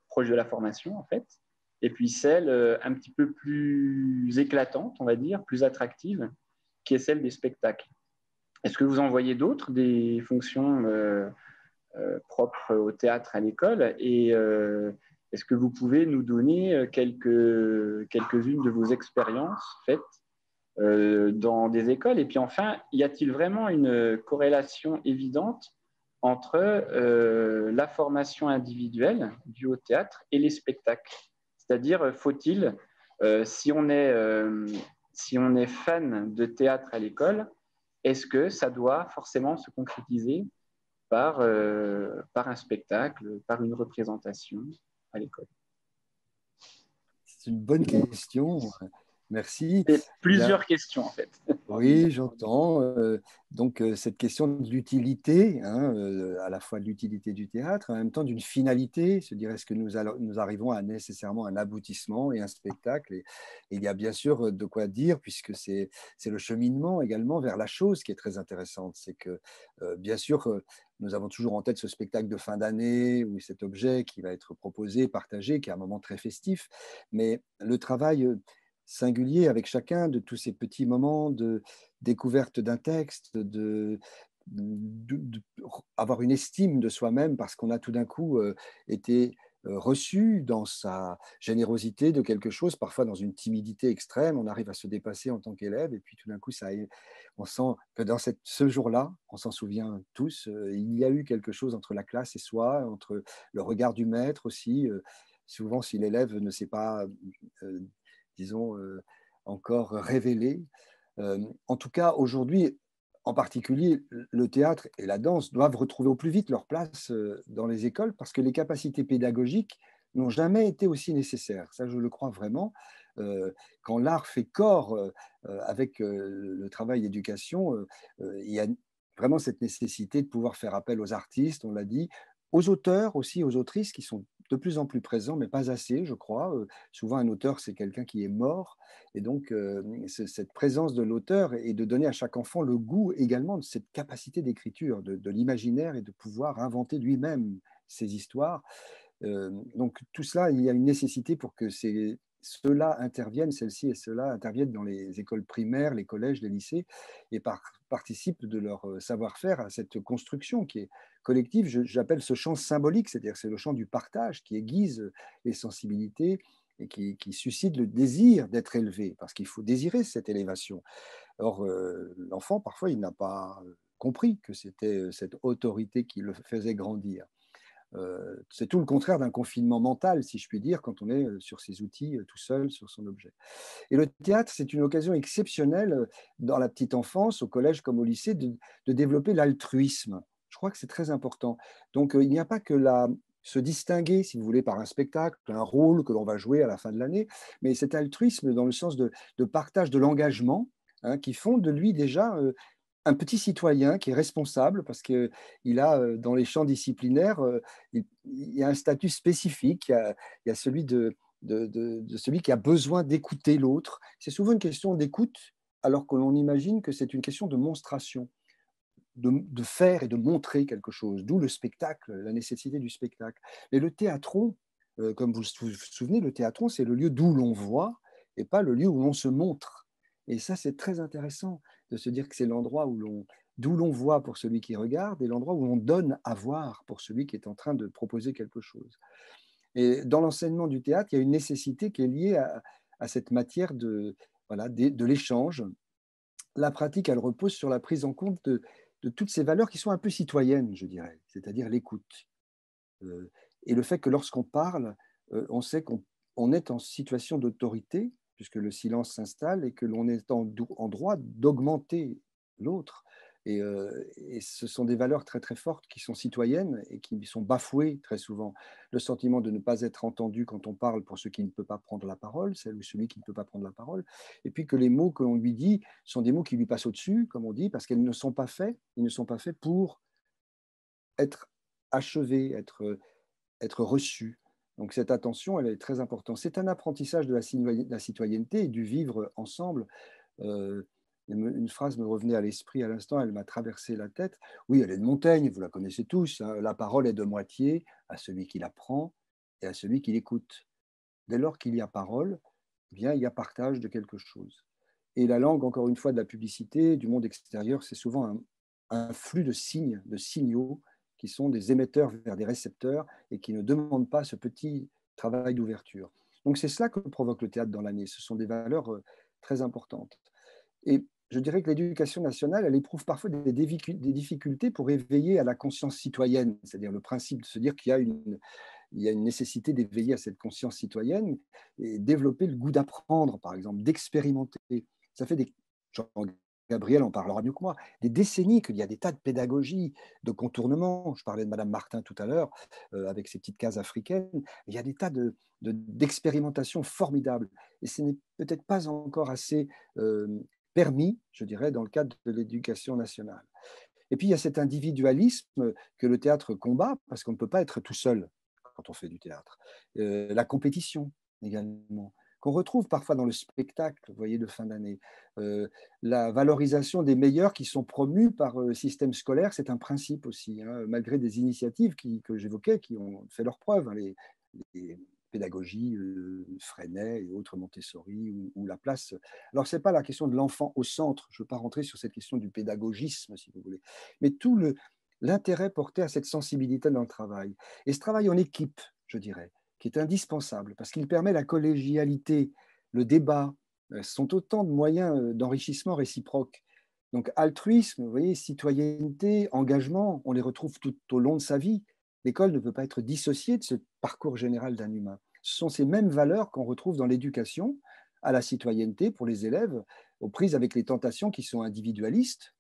proche de la formation, en fait, et puis celle un petit peu plus éclatante, on va dire, plus attractive, qui est celle des spectacles. Est-ce que vous en voyez d'autres, des fonctions propres au théâtre à l'école, et est-ce que vous pouvez nous donner quelques-unes de vos expériences faites dans des écoles? Et puis enfin, y a-t-il vraiment une corrélation évidente entre la formation individuelle due au théâtre et les spectacles? C'est-à-dire, faut-il, si on est fan de théâtre à l'école, est-ce que ça doit forcément se concrétiser par un spectacle, par une représentation à l'école? C'est une bonne question. Merci. Et plusieurs questions, en fait. Oui, j'entends. Donc, cette question de l'utilité, hein, à la fois de l'utilité du théâtre, en même temps d'une finalité, se dire est-ce que nous arrivons à nécessairement un aboutissement et un spectacle. Et il y a bien sûr de quoi dire, puisque c'est le cheminement également vers la chose qui est très intéressante. C'est que, bien sûr, nous avons toujours en tête ce spectacle de fin d'année ou cet objet qui va être proposé, partagé, qui est un moment très festif. Mais le travail singulier avec chacun de tous ces petits moments de découverte d'un texte, avoir une estime de soi-même parce qu'on a tout d'un coup été reçu dans sa générosité de quelque chose, parfois dans une timidité extrême, on arrive à se dépasser en tant qu'élève et puis tout d'un coup, on sent que dans ce jour-là, on s'en souvient tous, il y a eu quelque chose entre la classe et soi, entre le regard du maître aussi. Souvent, si l'élève ne s'est pas disons, encore révélé. En tout cas, aujourd'hui, en particulier, le théâtre et la danse doivent retrouver au plus vite leur place dans les écoles parce que les capacités pédagogiques n'ont jamais été aussi nécessaires. Ça, je le crois vraiment. Quand l'art fait corps avec le travail d'éducation, il y a vraiment cette nécessité de pouvoir faire appel aux artistes, on l'a dit, aux auteurs aussi, aux autrices qui sont de plus en plus présents, mais pas assez, je crois. Souvent, un auteur, c'est quelqu'un qui est mort. Et donc, cette présence de l'auteur et de donner à chaque enfant le goût également de cette capacité d'écriture, de l'imaginaire et de pouvoir inventer lui-même ses histoires. Donc, tout cela, il y a une nécessité pour que ceux-là interviennent, celles-ci et ceux-là interviennent dans les écoles primaires, les collèges, les lycées, et participent de leur savoir-faire à cette construction qui est collective. J'appelle ce champ symbolique, c'est-à-dire c'est le champ du partage qui aiguise les sensibilités et qui suscite le désir d'être élevé, parce qu'il faut désirer cette élévation. Or, l'enfant, parfois, il n'a pas compris que c'était cette autorité qui le faisait grandir. C'est tout le contraire d'un confinement mental, si je puis dire, quand on est sur ses outils, tout seul, sur son objet. Et le théâtre, c'est une occasion exceptionnelle dans la petite enfance, au collège comme au lycée, de développer l'altruisme. Je crois que c'est très important. Donc, il n'y a pas que se distinguer, si vous voulez, par un spectacle, un rôle que l'on va jouer à la fin de l'année, mais cet altruisme dans le sens de partage de l'engagement, hein, qui font de lui déjà un petit citoyen qui est responsable parce qu'il a, dans les champs disciplinaires, il y a un statut spécifique, il y a celui de celui qui a besoin d'écouter l'autre. C'est souvent une question d'écoute, alors que l'on imagine que c'est une question de monstration, de faire et de montrer quelque chose, d'où le spectacle, la nécessité du spectacle. Mais le théatron, comme vous vous souvenez, le théatron, c'est le lieu d'où l'on voit et pas le lieu où l'on se montre. Et ça, c'est très intéressant de se dire que c'est l'endroit d'où l'on voit pour celui qui regarde et l'endroit où l'on donne à voir pour celui qui est en train de proposer quelque chose. Et dans l'enseignement du théâtre, il y a une nécessité qui est liée à cette matière voilà, de l'échange. La pratique, elle repose sur la prise en compte de toutes ces valeurs qui sont un peu citoyennes, je dirais, c'est-à-dire l'écoute. Et le fait que lorsqu'on parle, on sait qu'on est en situation d'autorité, puisque le silence s'installe et que l'on est en droit d'augmenter l'autre Et ce sont des valeurs très très fortes qui sont citoyennes et qui sont bafouées très souvent. Le sentiment de ne pas être entendu quand on parle pour ceux qui ne peuvent pas prendre la parole, celle ou celui qui ne peut pas prendre la parole, et puis que les mots que l'on lui dit sont des mots qui lui passent au-dessus, comme on dit, parce qu'ils ne sont pas faits pour être achevés, être reçus. Donc cette attention, elle est très importante. C'est un apprentissage de la citoyenneté et du vivre ensemble. Une phrase me revenait à l'esprit à l'instant, elle m'a traversé la tête. Oui, elle est de Montaigne, vous la connaissez tous, hein. La parole est de moitié à celui qui la prend et à celui qui l'écoute. Dès lors qu'il y a parole, eh bien, il y a partage de quelque chose. Et la langue, encore une fois, de la publicité, du monde extérieur, c'est souvent un flux de signes, de signaux qui sont des émetteurs vers des récepteurs et qui ne demandent pas ce petit travail d'ouverture. Donc c'est cela que provoque le théâtre dans l'année. Ce sont des valeurs très importantes. Et je dirais que l'éducation nationale, elle éprouve parfois des difficultés pour éveiller à la conscience citoyenne, c'est-à-dire le principe de se dire qu'il y a une nécessité d'éveiller à cette conscience citoyenne et développer le goût d'apprendre, par exemple, d'expérimenter. Ça fait Gabriel en parlera mieux que moi, des décennies qu'il y a des tas de pédagogies, de contournements. Je parlais de Madame Martin tout à l'heure, avec ses petites cases africaines. Il y a des tas d'expérimentations formidables. Et ce n'est peut-être pas encore assez permis, je dirais, dans le cadre de l'éducation nationale. Et puis, il y a cet individualisme que le théâtre combat, parce qu'on ne peut pas être tout seul quand on fait du théâtre. La compétition également, qu'on retrouve parfois dans le spectacle, vous voyez, de fin d'année. La valorisation des meilleurs qui sont promus par le système scolaire, c'est un principe aussi, hein, malgré des initiatives que j'évoquais, qui ont fait leurs preuves, hein, les pédagogies, Freinet et autres Montessori, ou la place. Alors, ce n'est pas la question de l'enfant au centre, je ne veux pas rentrer sur cette question du pédagogisme, si vous voulez, mais tout l'intérêt porté à cette sensibilité dans le travail. Et ce travail en équipe, je dirais, qui est indispensable, parce qu'il permet la collégialité, le débat, sont autant de moyens d'enrichissement réciproque. Donc, altruisme, vous voyez, citoyenneté, engagement, on les retrouve tout au long de sa vie. L'école ne peut pas être dissociée de ce parcours général d'un humain. Ce sont ces mêmes valeurs qu'on retrouve dans l'éducation, à la citoyenneté pour les élèves, aux prises avec les tentations qui sont individualistes,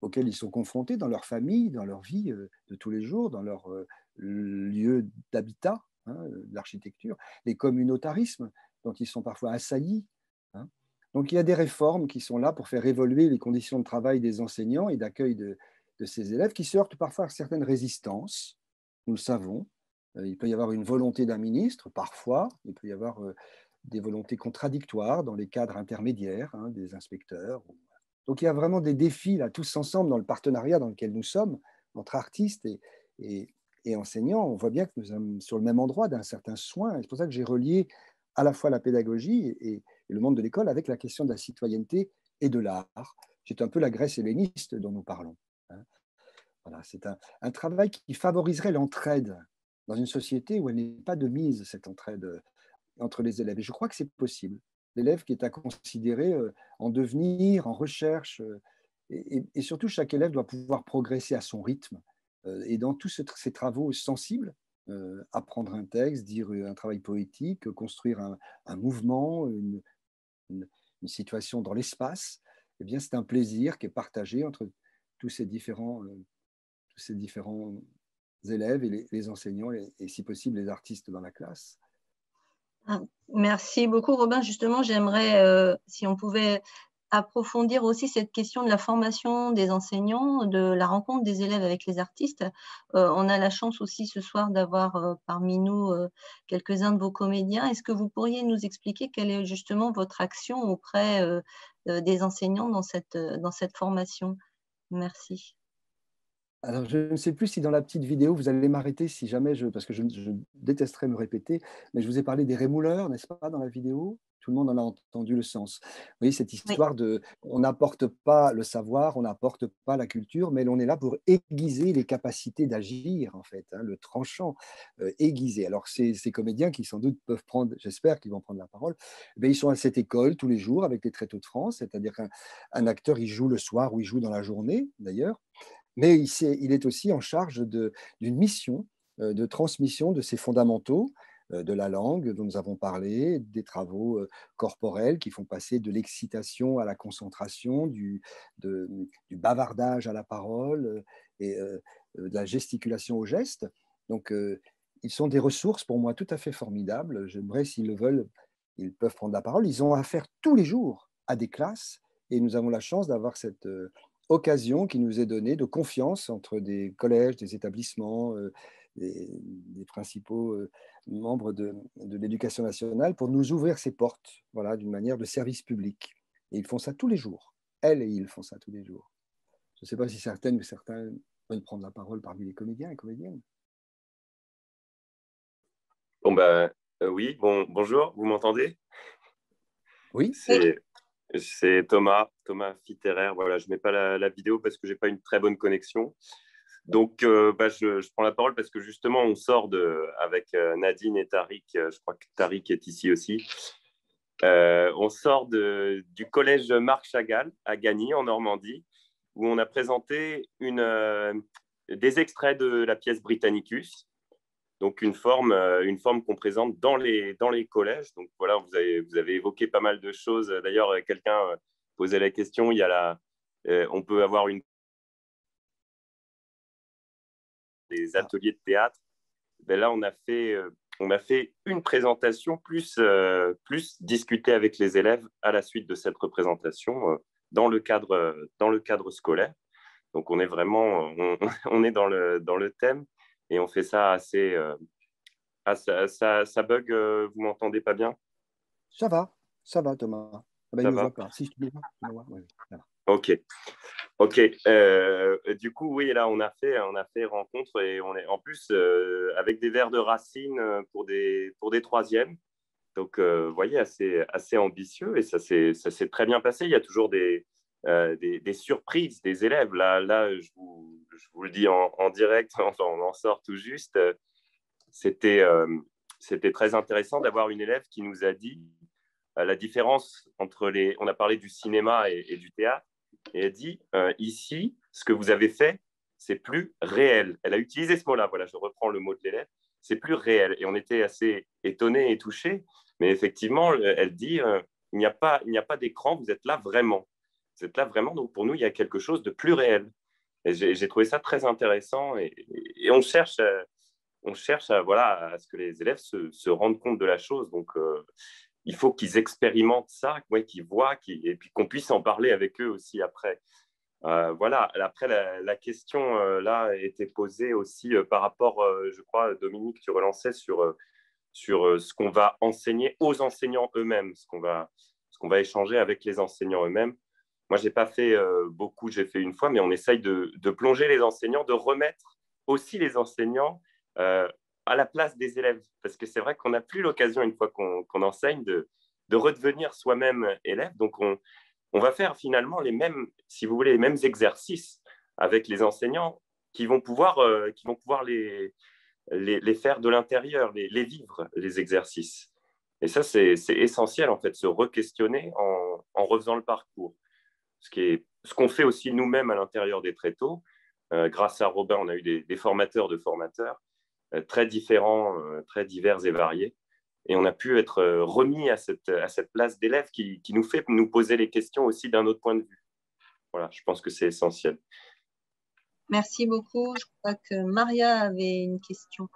auxquelles ils sont confrontés dans leur famille, dans leur vie de tous les jours, dans leur lieu d'habitat, hein, l'architecture, les communautarismes dont ils sont parfois assaillis. Hein. Donc il y a des réformes qui sont là pour faire évoluer les conditions de travail des enseignants et d'accueil de ces élèves qui se heurtent parfois à certaines résistances. Nous le savons. Il peut y avoir une volonté d'un ministre, parfois. Il peut y avoir des volontés contradictoires dans les cadres intermédiaires, hein, des inspecteurs. Donc il y a vraiment des défis, là, tous ensemble, dans le partenariat dans lequel nous sommes, entre artistes et enseignants. On voit bien que nous sommes sur le même endroit d'un certain soin. C'est pour ça que j'ai relié à la fois la pédagogie et le monde de l'école avec la question de la citoyenneté et de l'art. C'est un peu la Grèce helléniste dont nous parlons. Hein. Voilà, c'est un travail qui favoriserait l'entraide dans une société où elle n'est pas de mise, cette entraide entre les élèves. Et je crois que c'est possible. L'élève qui est à considérer en devenir, en recherche, et surtout chaque élève doit pouvoir progresser à son rythme. Et dans tous ces travaux sensibles, apprendre un texte, dire un travail poétique, construire un mouvement, une situation dans l'espace, eh bien c'est un plaisir qui est partagé entre tous ces différents élèves et les enseignants et si possible les artistes dans la classe. Merci beaucoup Robin. Justement, j'aimerais, si on pouvait approfondir aussi cette question de la formation des enseignants, de la rencontre des élèves avec les artistes. On a la chance aussi ce soir d'avoir parmi nous quelques-uns de vos comédiens. Est-ce que vous pourriez nous expliquer quelle est justement votre action auprès des enseignants dans cette formation? Merci. Alors, je ne sais plus si dans la petite vidéo, vous allez m'arrêter si jamais parce que je détesterais me répéter, mais je vous ai parlé des rémouleurs, n'est-ce pas, dans la vidéo? Tout le monde en a entendu le sens. Vous voyez, cette histoire on n'apporte pas le savoir, on n'apporte pas la culture, mais on est là pour aiguiser les capacités d'agir, en fait, hein, le tranchant, aiguiser. Alors, ces comédiens qui, sans doute, peuvent prendre, j'espère qu'ils vont prendre la parole, ils sont à cette école tous les jours avec les Tréteaux de France, c'est-à-dire qu'un acteur, il joue le soir ou il joue dans la journée, d'ailleurs. Mais il est aussi en charge d'une mission de transmission de ces fondamentaux de la langue dont nous avons parlé, des travaux corporels qui font passer de l'excitation à la concentration, du bavardage à la parole et de la gesticulation au geste. Donc, ils sont des ressources pour moi tout à fait formidables. J'aimerais, s'ils le veulent, ils peuvent prendre la parole. Ils ont affaire tous les jours à des classes et nous avons la chance d'avoir cette occasion qui nous est donnée de confiance entre des collèges, des établissements, des principaux membres de l'éducation nationale pour nous ouvrir ces portes, voilà, d'une manière de service public. Et ils font ça tous les jours. Elles et ils font ça tous les jours. Je ne sais pas si certaines ou certains veulent prendre la parole parmi les comédiens et comédiennes. Bon, ben, oui, bonjour, vous m'entendez? Oui. C'est Thomas Fitterer. Voilà, je ne mets pas la vidéo parce que je n'ai pas une très bonne connexion. Donc, je prends la parole parce que justement, on sort avec Nadine et Tariq, je crois que Tariq est ici aussi, on sort du collège Marc Chagall à Gagny, en Normandie, où on a présenté des extraits de la pièce Britannicus, donc une forme qu'on présente dans les collèges. Donc voilà, vous avez évoqué pas mal de choses. D'ailleurs, quelqu'un posait la question, on peut avoir des ateliers de théâtre. Ben là, on a fait une présentation plus discuter avec les élèves à la suite de cette représentation dans le cadre scolaire. Donc, on est vraiment on est dans le thème et on fait ça assez... ça bug, vous m'entendez pas bien? Ça va Thomas. Ah ben, il ne me voit pas. Si je te dis pas, tu me vois. Oui, ça va. Ok. Du coup, oui, là, on a fait rencontre et on est en plus avec des vers de Racine pour des troisièmes. Donc, vous voyez, assez ambitieux et ça s'est très bien passé. Il y a toujours des surprises des élèves. Là, je vous le dis en direct, enfin, on en sort tout juste. C'était très intéressant d'avoir une élève qui nous a dit la différence entre on a parlé du cinéma et du théâtre. Et elle dit, ici, ce que vous avez fait, c'est plus réel. Elle a utilisé ce mot-là, voilà, je reprends le mot de l'élève, c'est plus réel. Et on était assez étonnés et touchés, mais effectivement, elle dit, il n'y a pas d'écran, vous êtes là vraiment. Vous êtes là vraiment, donc pour nous, il y a quelque chose de plus réel. Et j'ai trouvé ça très intéressant et on cherche à ce que les élèves se rendent compte de la chose. Donc, il faut qu'ils expérimentent ça, qu'ils voient, et puis qu'on puisse en parler avec eux aussi après. Voilà. Après, la question là était posée aussi par rapport, je crois, Dominique, tu relançais sur ce qu'on va enseigner aux enseignants eux-mêmes, ce qu'on va échanger avec les enseignants eux-mêmes. Moi, je n'ai pas fait beaucoup, j'ai fait une fois, mais on essaye de plonger les enseignants, de remettre aussi les enseignants à la place des élèves, parce que c'est vrai qu'on n'a plus l'occasion, une fois qu'on enseigne, de redevenir soi-même élève. Donc, on va faire finalement les mêmes exercices avec les enseignants qui vont pouvoir les faire de l'intérieur, les vivre, les exercices. Et ça, c'est essentiel, en fait, se re-questionner en refaisant le parcours. Ce qu'on fait aussi nous-mêmes à l'intérieur des tréteaux. Grâce à Robin, on a eu des formateurs de formateurs très différents, très divers et variés. Et on a pu être remis à cette place d'élève qui nous fait nous poser les questions aussi d'un autre point de vue. Voilà, je pense que c'est essentiel. Merci beaucoup. Je crois que Maria avait une question.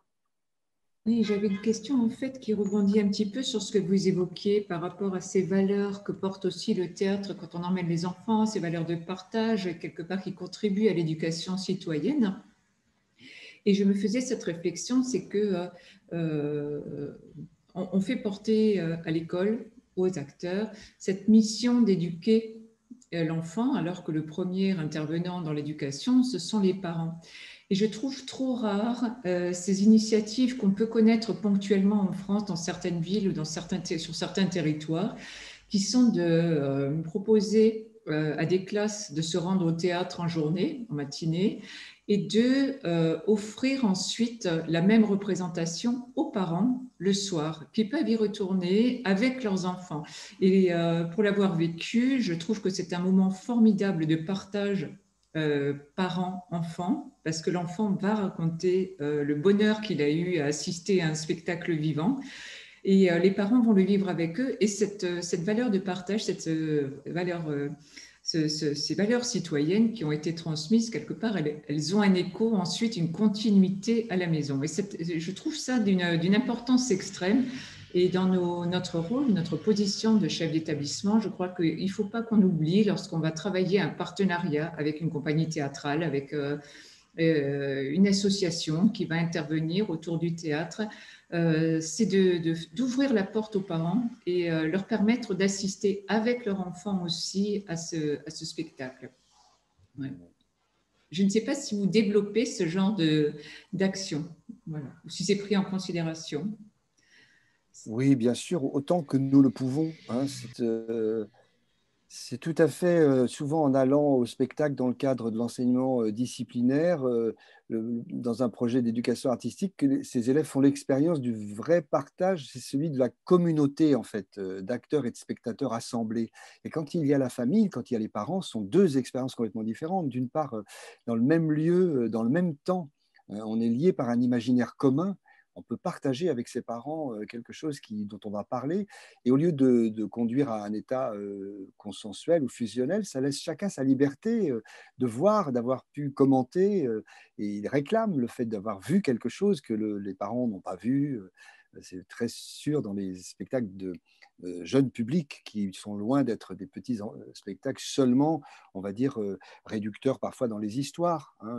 Oui, j'avais une question en fait qui rebondit un petit peu sur ce que vous évoquiez par rapport à ces valeurs que porte aussi le théâtre quand on emmène les enfants, ces valeurs de partage, quelque part qui contribuent à l'éducation citoyenne. Et je me faisais cette réflexion, c'est que on fait porter à l'école, aux acteurs, cette mission d'éduquer l'enfant, alors que le premier intervenant dans l'éducation, ce sont les parents. Et je trouve trop rare ces initiatives qu'on peut connaître ponctuellement en France, dans certaines villes ou sur certains territoires, qui sont de proposer à des classes de se rendre au théâtre en journée, en matinée, et d'offrir ensuite la même représentation aux parents le soir, qui peuvent y retourner avec leurs enfants. Et pour l'avoir vécu, je trouve que c'est un moment formidable de partage parent-enfant, parce que l'enfant va raconter le bonheur qu'il a eu à assister à un spectacle vivant. Et les parents vont le vivre avec eux. Et cette valeur de partage, ces valeurs citoyennes qui ont été transmises, quelque part, elles ont un écho, ensuite une continuité à la maison. Et je trouve ça d'une importance extrême. Et dans notre rôle, notre position de chef d'établissement, je crois qu'il ne faut pas qu'on oublie, lorsqu'on va travailler un partenariat avec une compagnie théâtrale, avec une association qui va intervenir autour du théâtre, c'est d'ouvrir la porte aux parents et leur permettre d'assister avec leur enfant aussi à ce spectacle. Ouais. Je ne sais pas si vous développez ce genre d'action, voilà, ou si c'est pris en considération. Oui, bien sûr, autant que nous le pouvons. Hein, c'est tout à fait, souvent en allant au spectacle dans le cadre de l'enseignement disciplinaire, dans un projet d'éducation artistique, que ces élèves font l'expérience du vrai partage, c'est celui de la communauté, en fait, d'acteurs et de spectateurs assemblés. Et quand il y a la famille, quand il y a les parents, ce sont deux expériences complètement différentes. D'une part, dans le même lieu, dans le même temps, on est lié par un imaginaire commun. On peut partager avec ses parents quelque chose dont on va parler. Et au lieu de conduire à un état consensuel ou fusionnel, ça laisse chacun sa liberté de voir, d'avoir pu commenter. Et il réclame le fait d'avoir vu quelque chose que les parents n'ont pas vu. C'est très sûr dans les spectacles de jeunes publics qui sont loin d'être des petits spectacles seulement, on va dire, réducteurs parfois dans les histoires. Hein.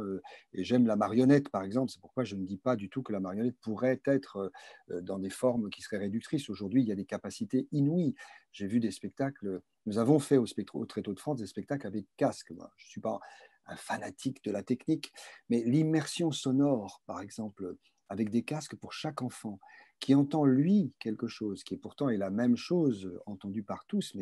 Et j'aime la marionnette, par exemple. C'est pourquoi je ne dis pas du tout que la marionnette pourrait être dans des formes qui seraient réductrices. Aujourd'hui, il y a des capacités inouïes. J'ai vu des spectacles, nous avons fait au Tréteau de France des spectacles avec casque. Moi, je ne suis pas un fanatique de la technique, mais l'immersion sonore, par exemple, avec des casques pour chaque enfant, qui entend lui quelque chose, qui pourtant est la même chose entendue par tous, mais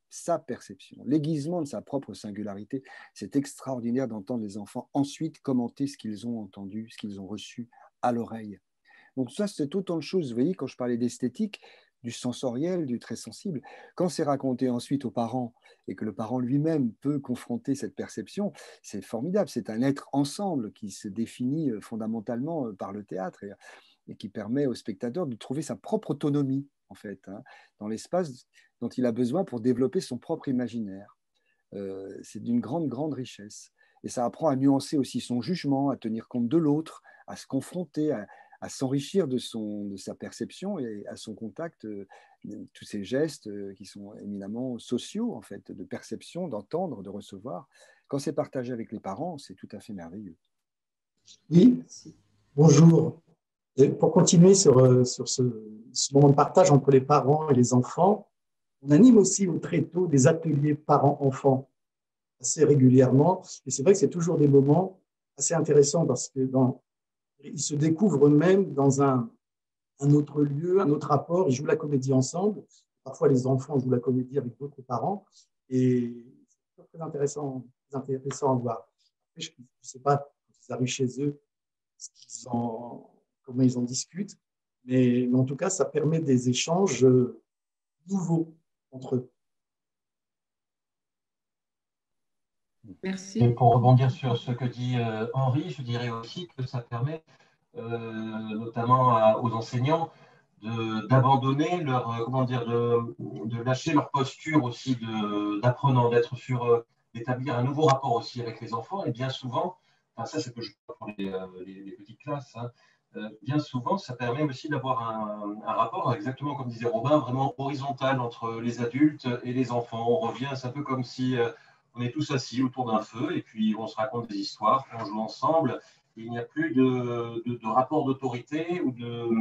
sa perception, l'aiguisement de sa propre singularité. C'est extraordinaire d'entendre les enfants ensuite commenter ce qu'ils ont entendu, ce qu'ils ont reçu à l'oreille. Donc ça, c'est autant de choses, vous voyez, quand je parlais d'esthétique, du sensoriel, du très sensible, quand c'est raconté ensuite aux parents et que le parent lui-même peut confronter cette perception, c'est formidable, c'est un être ensemble qui se définit fondamentalement par le théâtre et qui permet au spectateur de trouver sa propre autonomie, en fait, hein, dans l'espace dont il a besoin pour développer son propre imaginaire. C'est d'une grande, grande richesse. Et ça apprend à nuancer aussi son jugement, à tenir compte de l'autre, à se confronter, à s'enrichir de sa perception et à son contact, tous ces gestes qui sont éminemment sociaux, en fait, de perception, d'entendre, de recevoir. Quand c'est partagé avec les parents, c'est tout à fait merveilleux. Oui, bonjour. Et pour continuer sur ce moment de partage entre les parents et les enfants, on anime aussi au Tréteau des ateliers parents-enfants assez régulièrement. Et c'est vrai que c'est toujours des moments assez intéressants parce que ils se découvrent eux-mêmes dans un autre lieu, un autre rapport. Ils jouent la comédie ensemble. Parfois, les enfants jouent la comédie avec d'autres parents. Et c'est très intéressant à voir. Après, je ne sais pas, quand ils arrivent chez eux, comment ils en discutent. Mais en tout cas, ça permet des échanges nouveaux entre eux. Merci. Et pour rebondir sur ce que dit Henri, je dirais aussi que ça permet notamment aux enseignants d'abandonner de lâcher leur posture aussi d'apprenant, d'établir un nouveau rapport aussi avec les enfants. Et bien souvent, enfin ça c'est que je vois pour les petites classes, hein, bien souvent ça permet aussi d'avoir un rapport, exactement comme disait Robin, vraiment horizontal entre les adultes et les enfants. On revient, c'est un peu comme si on est tous assis autour d'un feu et puis on se raconte des histoires, on joue ensemble. Il n'y a plus de rapport d'autorité ou de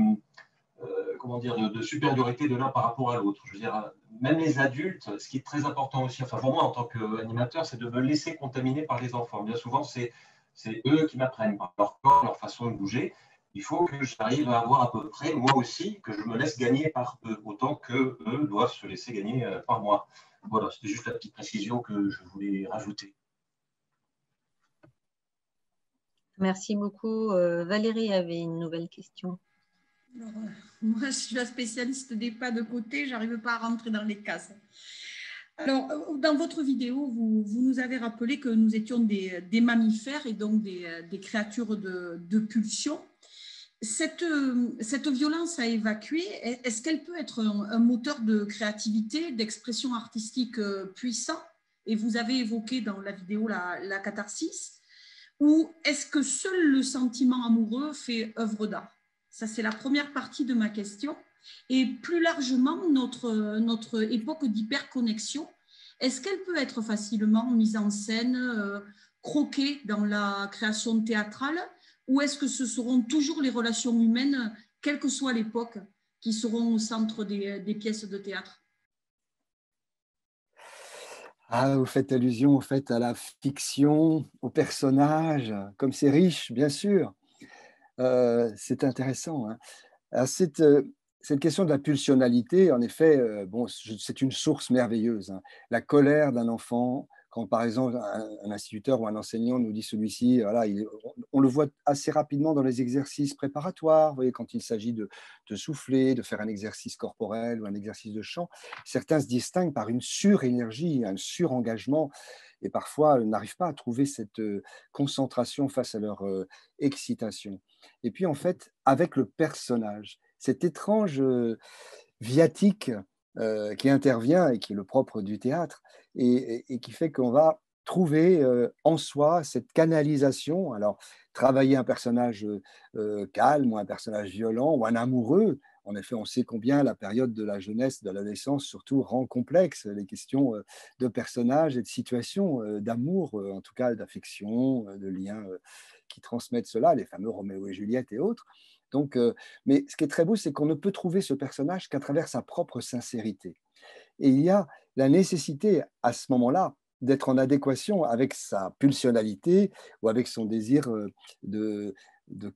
supériorité de l'un par rapport à l'autre. Je veux dire, même les adultes, ce qui est très important aussi, enfin pour moi en tant qu'animateur, c'est de me laisser contaminer par les enfants. Bien souvent, c'est eux qui m'apprennent par leur corps, leur façon de bouger. Il faut que j'arrive à avoir à peu près, moi aussi, que je me laisse gagner par eux, autant qu'eux doivent se laisser gagner par moi. Voilà, c'était juste la petite précision que je voulais rajouter. Merci beaucoup. Valérie avait une nouvelle question. Alors, moi, je suis la spécialiste des pas de côté, je n'arrive pas à rentrer dans les cases. Alors, dans votre vidéo, vous nous avez rappelé que nous étions des mammifères et donc des créatures de pulsion. Cette violence à évacuer, est-ce qu'elle peut être un moteur de créativité, d'expression artistique puissant? Et vous avez évoqué dans la vidéo la catharsis. Ou est-ce que seul le sentiment amoureux fait œuvre d'art? Ça, c'est la première partie de ma question. Et plus largement, notre époque d'hyperconnexion, est-ce qu'elle peut être facilement mise en scène, croquée dans la création théâtrale, ou est-ce que ce seront toujours les relations humaines, quelle que soit l'époque, qui seront au centre des pièces de théâtre? Ah, vous faites allusion au fait à la fiction, aux personnages, comme c'est riche, bien sûr. C'est intéressant, hein. Alors, cette question de la pulsionalité, en effet, bon, c'est une source merveilleuse, hein. La colère d'un enfant, quand par exemple un instituteur ou un enseignant nous dit celui-ci, voilà, on le voit assez rapidement dans les exercices préparatoires, vous voyez, quand il s'agit de souffler, de faire un exercice corporel ou un exercice de chant, certains se distinguent par une surénergie, un surengagement, et parfois n'arrivent pas à trouver cette concentration face à leur excitation. Et puis en fait, avec le personnage, cet étrange viatique qui intervient et qui est le propre du théâtre et qui fait qu'on va trouver en soi cette canalisation. Alors, travailler un personnage calme ou un personnage violent ou un amoureux, en effet, on sait combien la période de la jeunesse, de l'adolescence surtout, rend complexe les questions de personnages et de situations d'amour, en tout cas d'affection, de liens qui transmettent cela, les fameux Roméo et Juliette et autres. Donc, mais ce qui est très beau, c'est qu'on ne peut trouver ce personnage qu'à travers sa propre sincérité. Et il y a la nécessité à ce moment-là d'être en adéquation avec sa pulsionalité ou avec son désir de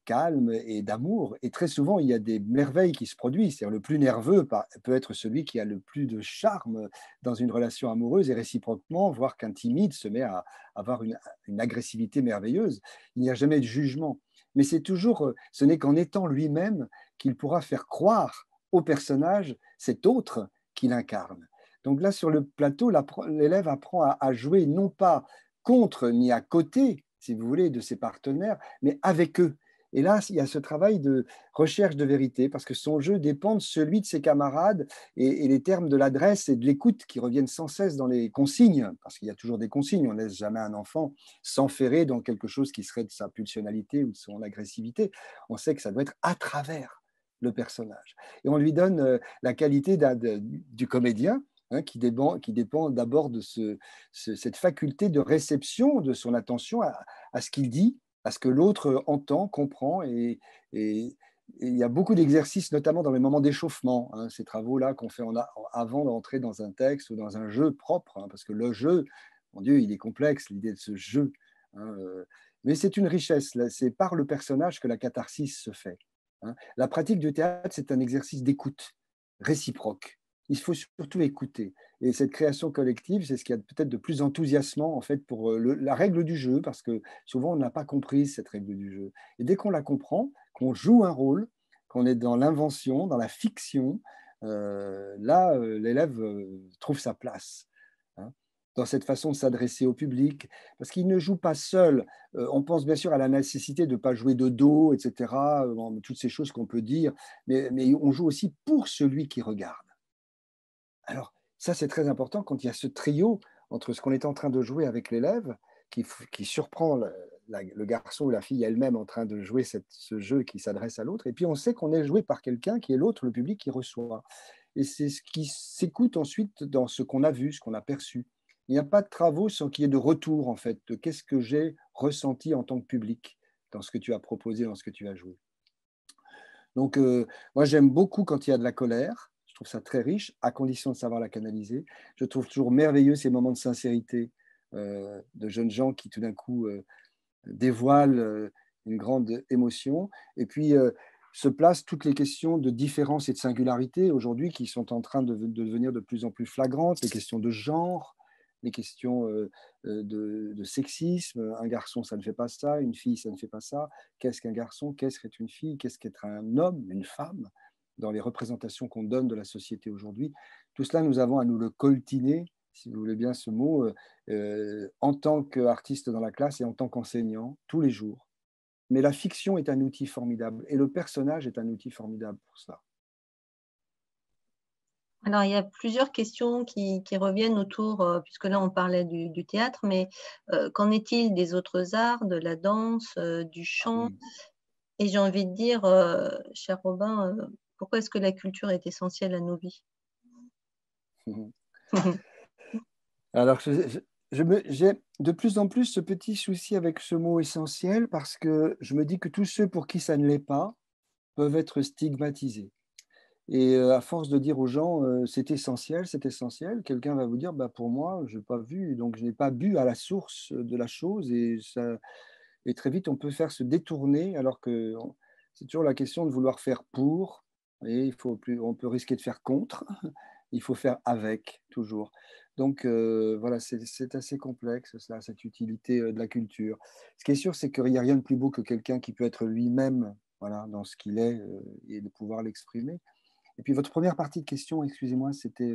calme et d'amour. Et très souvent, il y a des merveilles qui se produisent. C'est-à-dire, le plus nerveux peut être celui qui a le plus de charme dans une relation amoureuse et réciproquement, voire qu'un timide se met à avoir une agressivité merveilleuse. Il n'y a jamais de jugement. Mais c'est toujours, ce n'est qu'en étant lui-même qu'il pourra faire croire au personnage cet autre qu'il incarne. Donc là, sur le plateau, l'élève apprend à jouer non pas contre ni à côté, si vous voulez, de ses partenaires, mais avec eux. Et là, il y a ce travail de recherche de vérité, parce que son jeu dépend de celui de ses camarades et les termes de l'adresse et de l'écoute qui reviennent sans cesse dans les consignes, parce qu'il y a toujours des consignes. On ne laisse jamais un enfant s'enferrer dans quelque chose qui serait de sa pulsionalité ou de son agressivité. On sait que ça doit être à travers le personnage. Et on lui donne la qualité du comédien, hein, qui dépend d'abord de cette faculté de réception de son attention à ce qu'il dit, à ce que l'autre entend, comprend. Et il y a beaucoup d'exercices, notamment dans les moments d'échauffement, hein, ces travaux-là qu'on fait avant d'entrer dans un texte ou dans un jeu propre, hein, parce que le jeu, mon Dieu, il est complexe, l'idée de ce jeu. Hein, mais c'est une richesse, c'est par le personnage que la catharsis se fait. Hein. La pratique du théâtre, c'est un exercice d'écoute réciproque. Il faut surtout écouter. Et cette création collective, c'est ce qu'il y a peut-être de plus enthousiasmant en fait pour la règle du jeu, parce que souvent on n'a pas compris cette règle du jeu. Et dès qu'on la comprend, qu'on joue un rôle, qu'on est dans l'invention, dans la fiction, l'élève trouve sa place, hein, dans cette façon de s'adresser au public, parce qu'il ne joue pas seul. On pense bien sûr à la nécessité de ne pas jouer de dos, etc., toutes ces choses qu'on peut dire, mais on joue aussi pour celui qui regarde. Alors, ça, c'est très important quand il y a ce trio entre ce qu'on est en train de jouer avec l'élève, qui surprend le garçon ou la fille elle-même en train de jouer ce jeu qui s'adresse à l'autre, et puis on sait qu'on est joué par quelqu'un qui est l'autre, le public qui reçoit. Et c'est ce qui s'écoute ensuite dans ce qu'on a vu, ce qu'on a perçu. Il n'y a pas de travaux sans qu'il y ait de retour, en fait, de qu'est-ce que j'ai ressenti en tant que public dans ce que tu as proposé, dans ce que tu as joué. Donc, moi, j'aime beaucoup quand il y a de la colère. Je trouve ça très riche, à condition de savoir la canaliser. Je trouve toujours merveilleux ces moments de sincérité de jeunes gens qui, tout d'un coup, dévoilent une grande émotion. Et puis, se placent toutes les questions de différence et de singularité aujourd'hui qui sont en train de devenir de plus en plus flagrantes, les questions de genre, les questions de sexisme. Un garçon, ça ne fait pas ça, une fille, ça ne fait pas ça. Qu'est-ce qu'un garçon? Qu'est-ce qu'être une fille? Qu'est-ce qu'être un homme, une femme, dans les représentations qu'on donne de la société aujourd'hui? Tout cela, nous avons à nous le coltiner si vous voulez bien ce mot, en tant qu'artiste dans la classe et en tant qu'enseignant, tous les jours. Mais la fiction est un outil formidable et le personnage est un outil formidable pour ça. Alors, il y a plusieurs questions qui reviennent autour, puisque là, on parlait du théâtre, mais qu'en est-il des autres arts, de la danse, du chant? Oui. Et j'ai envie de dire, cher Robin, pourquoi est-ce que la culture est essentielle à nos vies? Alors, j'ai de plus en plus ce petit souci avec ce mot essentiel parce que je me dis que tous ceux pour qui ça ne l'est pas peuvent être stigmatisés. Et à force de dire aux gens c'est essentiel, quelqu'un va vous dire bah, pour moi, je n'ai pas vu, donc je n'ai pas bu à la source de la chose et très vite on peut faire se détourner alors que c'est toujours la question de vouloir faire pour et on peut risquer de faire contre, il faut faire avec toujours. Donc voilà, c'est assez complexe cela, cette utilité de la culture. Ce qui est sûr, c'est qu'il n'y a rien de plus beau que quelqu'un qui peut être lui-même voilà, dans ce qu'il est et de pouvoir l'exprimer. Et puis votre première partie de question, excusez-moi, c'était…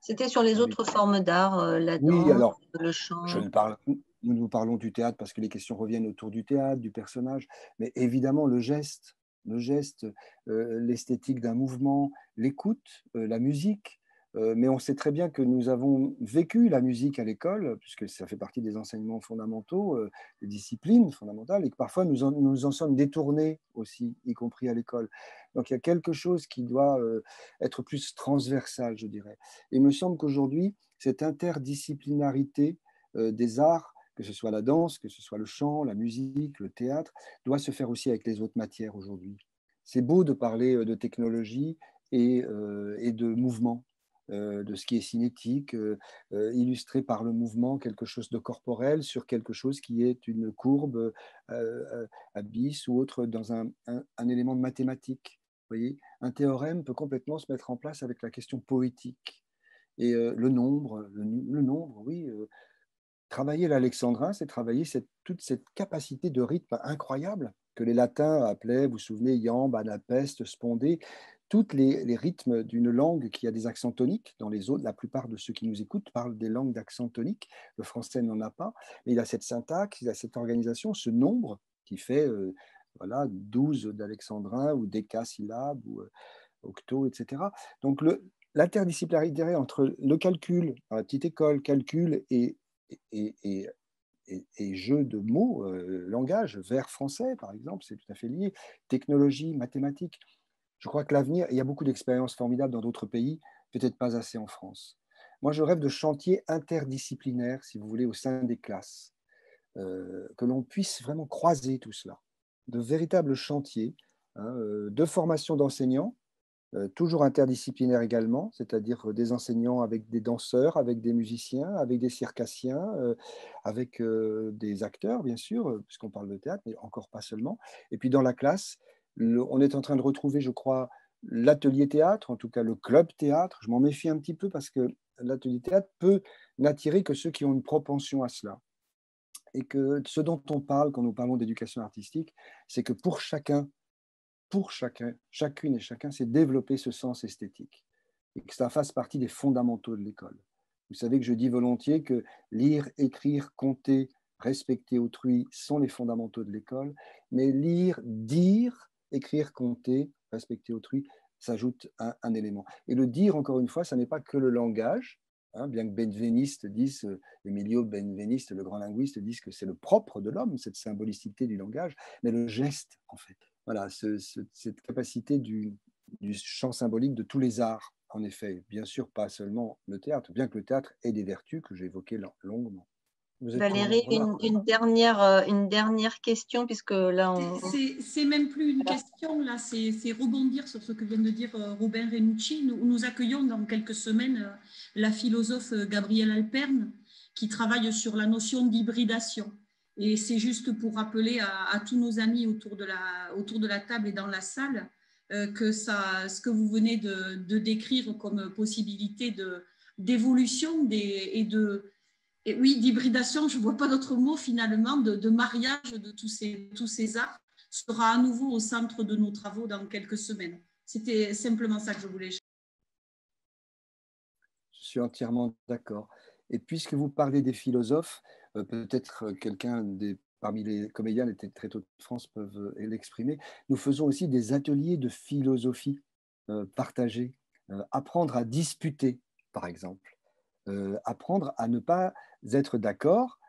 C'était sur les autres formes d'art, la Oui, danse, alors, le chant. nous parlons du théâtre parce que les questions reviennent autour du théâtre, du personnage, mais évidemment le geste, l'esthétique d'un mouvement, l'écoute, la musique. Mais on sait très bien que nous avons vécu la musique à l'école, puisque ça fait partie des enseignements fondamentaux, des disciplines fondamentales, et que parfois nous en sommes détournés aussi, y compris à l'école. Donc il y a quelque chose qui doit être plus transversal, je dirais. Et il me semble qu'aujourd'hui, cette interdisciplinarité des arts, que ce soit la danse, que ce soit le chant, la musique, le théâtre, doit se faire aussi avec les autres matières aujourd'hui. C'est beau de parler de technologie et de mouvement, de ce qui est cinétique, illustré par le mouvement, quelque chose de corporel sur quelque chose qui est une courbe abysse ou autre dans un élément de mathématiques. Vous voyez, un théorème peut complètement se mettre en place avec la question poétique. Et le nombre, oui. Travailler l'alexandrin, c'est travailler toute cette capacité de rythme incroyable que les latins appelaient, vous vous souvenez, iambe, anapeste, spondée, tous les rythmes d'une langue qui a des accents toniques. Dans les autres, la plupart de ceux qui nous écoutent parlent des langues d'accents toniques. Le français n'en a pas, mais il a cette syntaxe, il a cette organisation, ce nombre qui fait voilà, 12 d'alexandrin ou décasyllabes ou octo, etc. Donc l'interdisciplinarité entre le calcul, à la petite école, calcul et jeu de mots, langage, vers français par exemple, c'est tout à fait lié, technologie, mathématiques. Je crois que l'avenir, il y a beaucoup d'expériences formidables dans d'autres pays, peut-être pas assez en France. Moi, je rêve de chantiers interdisciplinaires, si vous voulez, au sein des classes, que l'on puisse vraiment croiser tout cela, de véritables chantiers de formation d'enseignants, toujours interdisciplinaires également, c'est-à-dire des enseignants avec des danseurs, avec des musiciens, avec des circassiens, avec des acteurs, bien sûr, puisqu'on parle de théâtre, mais encore pas seulement. Et puis dans la classe, on est en train de retrouver, je crois, l'atelier théâtre, en tout cas le club théâtre. Je m'en méfie un petit peu parce que l'atelier théâtre peut n'attirer que ceux qui ont une propension à cela. Et que ce dont on parle quand nous parlons d'éducation artistique, c'est que pour chacune et chacun, c'est développer ce sens esthétique et que ça fasse partie des fondamentaux de l'école. Vous savez que je dis volontiers que lire, écrire, compter, respecter autrui sont les fondamentaux de l'école, mais lire, dire, écrire, compter, respecter autrui s'ajoute un élément. Et le dire, encore une fois, ça n'est pas que le langage, bien que Benveniste dise, Emilio Benveniste, le grand linguiste, dise que c'est le propre de l'homme, cette symbolicité du langage, mais le geste, en fait. Voilà, cette capacité du champ symbolique de tous les arts, en effet. Bien sûr, pas seulement le théâtre, bien que le théâtre ait des vertus que j'ai évoquées longuement. Valérie, une dernière question, puisque là, c'est même plus une question, là, c'est rebondir sur ce que vient de dire Robin Renucci. Nous accueillons dans quelques semaines la philosophe Gabrielle Alperne, qui travaille sur la notion d'hybridation. Et c'est juste pour rappeler à tous nos amis autour de la table et dans la salle que ce que vous venez de décrire comme possibilité d'évolution et oui, d'hybridation, je ne vois pas d'autre mot finalement, de mariage de tous ces arts, sera à nouveau au centre de nos travaux dans quelques semaines. C'était simplement ça que je voulais. Je suis entièrement d'accord. Et puisque vous parlez des philosophes, peut-être parmi les comédiens des Tréteaux de France peuvent l'exprimer, nous faisons aussi des ateliers de philosophie partagés, apprendre à disputer, par exemple, apprendre à ne pas être d'accord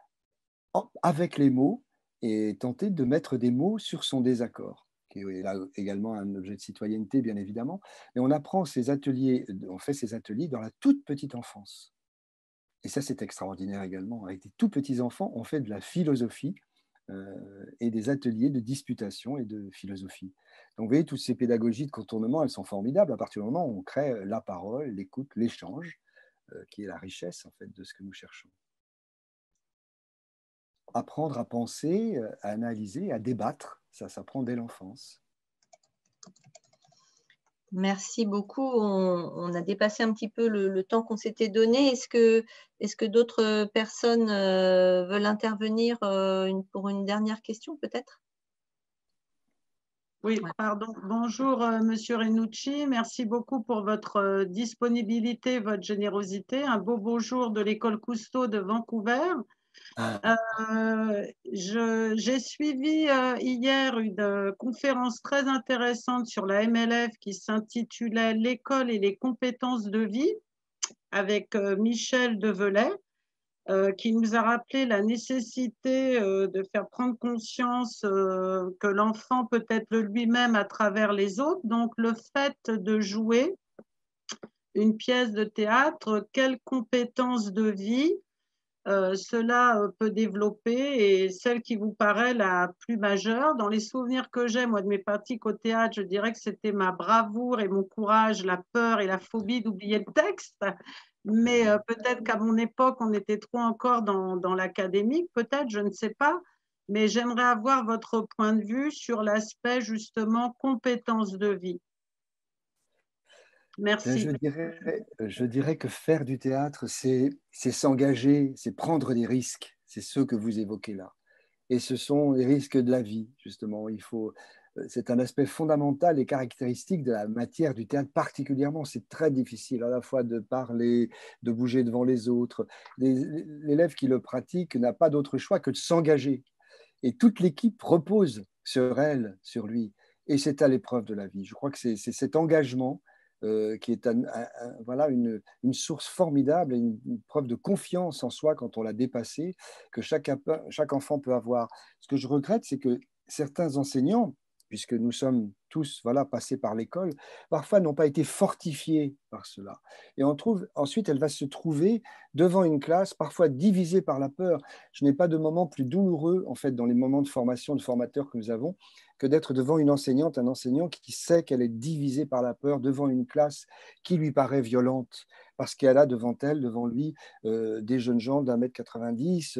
avec les mots et tenter de mettre des mots sur son désaccord, qui est là également un objet de citoyenneté, bien évidemment. Mais on apprend ces ateliers, on fait ces ateliers dans la toute petite enfance. Et ça, c'est extraordinaire également. Avec des tout petits enfants, on fait de la philosophie et des ateliers de disputation et de philosophie. Donc, vous voyez, toutes ces pédagogies de contournement, elles sont formidables à partir du moment où on crée la parole, l'écoute, l'échange, qui est la richesse, en fait, de ce que nous cherchons. Apprendre à penser, à analyser, à débattre, ça s'apprend dès l'enfance. Merci beaucoup. On a dépassé un petit peu le temps qu'on s'était donné. Est-ce que d'autres personnes veulent intervenir pour une dernière question, peut-être? Oui, pardon. Bonjour, Monsieur Renucci. Merci beaucoup pour votre disponibilité, votre générosité. Un beau jour de l'école Cousteau de Vancouver. J'ai suivi hier une conférence très intéressante sur la MLF qui s'intitulait « L'école et les compétences de vie » avec Michel Develay, qui nous a rappelé la nécessité de faire prendre conscience que l'enfant peut être lui-même à travers les autres. Donc, le fait de jouer une pièce de théâtre, quelles compétences de vie cela peut développer, et celle qui vous paraît la plus majeure. Dans les souvenirs que j'ai, moi, de mes pratiques au théâtre, je dirais que c'était ma bravoure et mon courage, la peur et la phobie d'oublier le texte. Mais peut-être qu'à mon époque, on était trop encore dans l'académique, peut-être, je ne sais pas. Mais j'aimerais avoir votre point de vue sur l'aspect, justement, compétences de vie. Merci. Je dirais que faire du théâtre, c'est s'engager, c'est prendre des risques. C'est ceux que vous évoquez là. Et ce sont les risques de la vie, justement. C'est un aspect fondamental et caractéristique de la matière du théâtre particulièrement. C'est très difficile à la fois de parler, de bouger devant les autres. L'élève qui le pratique n'a pas d'autre choix que de s'engager. Et toute l'équipe repose sur elle, sur lui. Et c'est à l'épreuve de la vie. Je crois que c'est cet engagement qui est voilà, une source formidable et une preuve de confiance en soi quand on l'a dépassé, que chaque enfant peut avoir. Ce que je regrette, c'est que certains enseignants, puisque nous sommes tous passés par l'école, parfois n'ont pas été fortifiés par cela. Et ensuite, elle va se trouver devant une classe, parfois divisée par la peur. Je n'ai pas de moment plus douloureux, en fait, dans les moments de formation de formateurs que nous avons, que d'être devant une enseignante, un enseignant qui sait qu'elle est divisée par la peur, devant une classe qui lui paraît violente, parce qu'elle a devant elle, devant lui, des jeunes gens d'1,90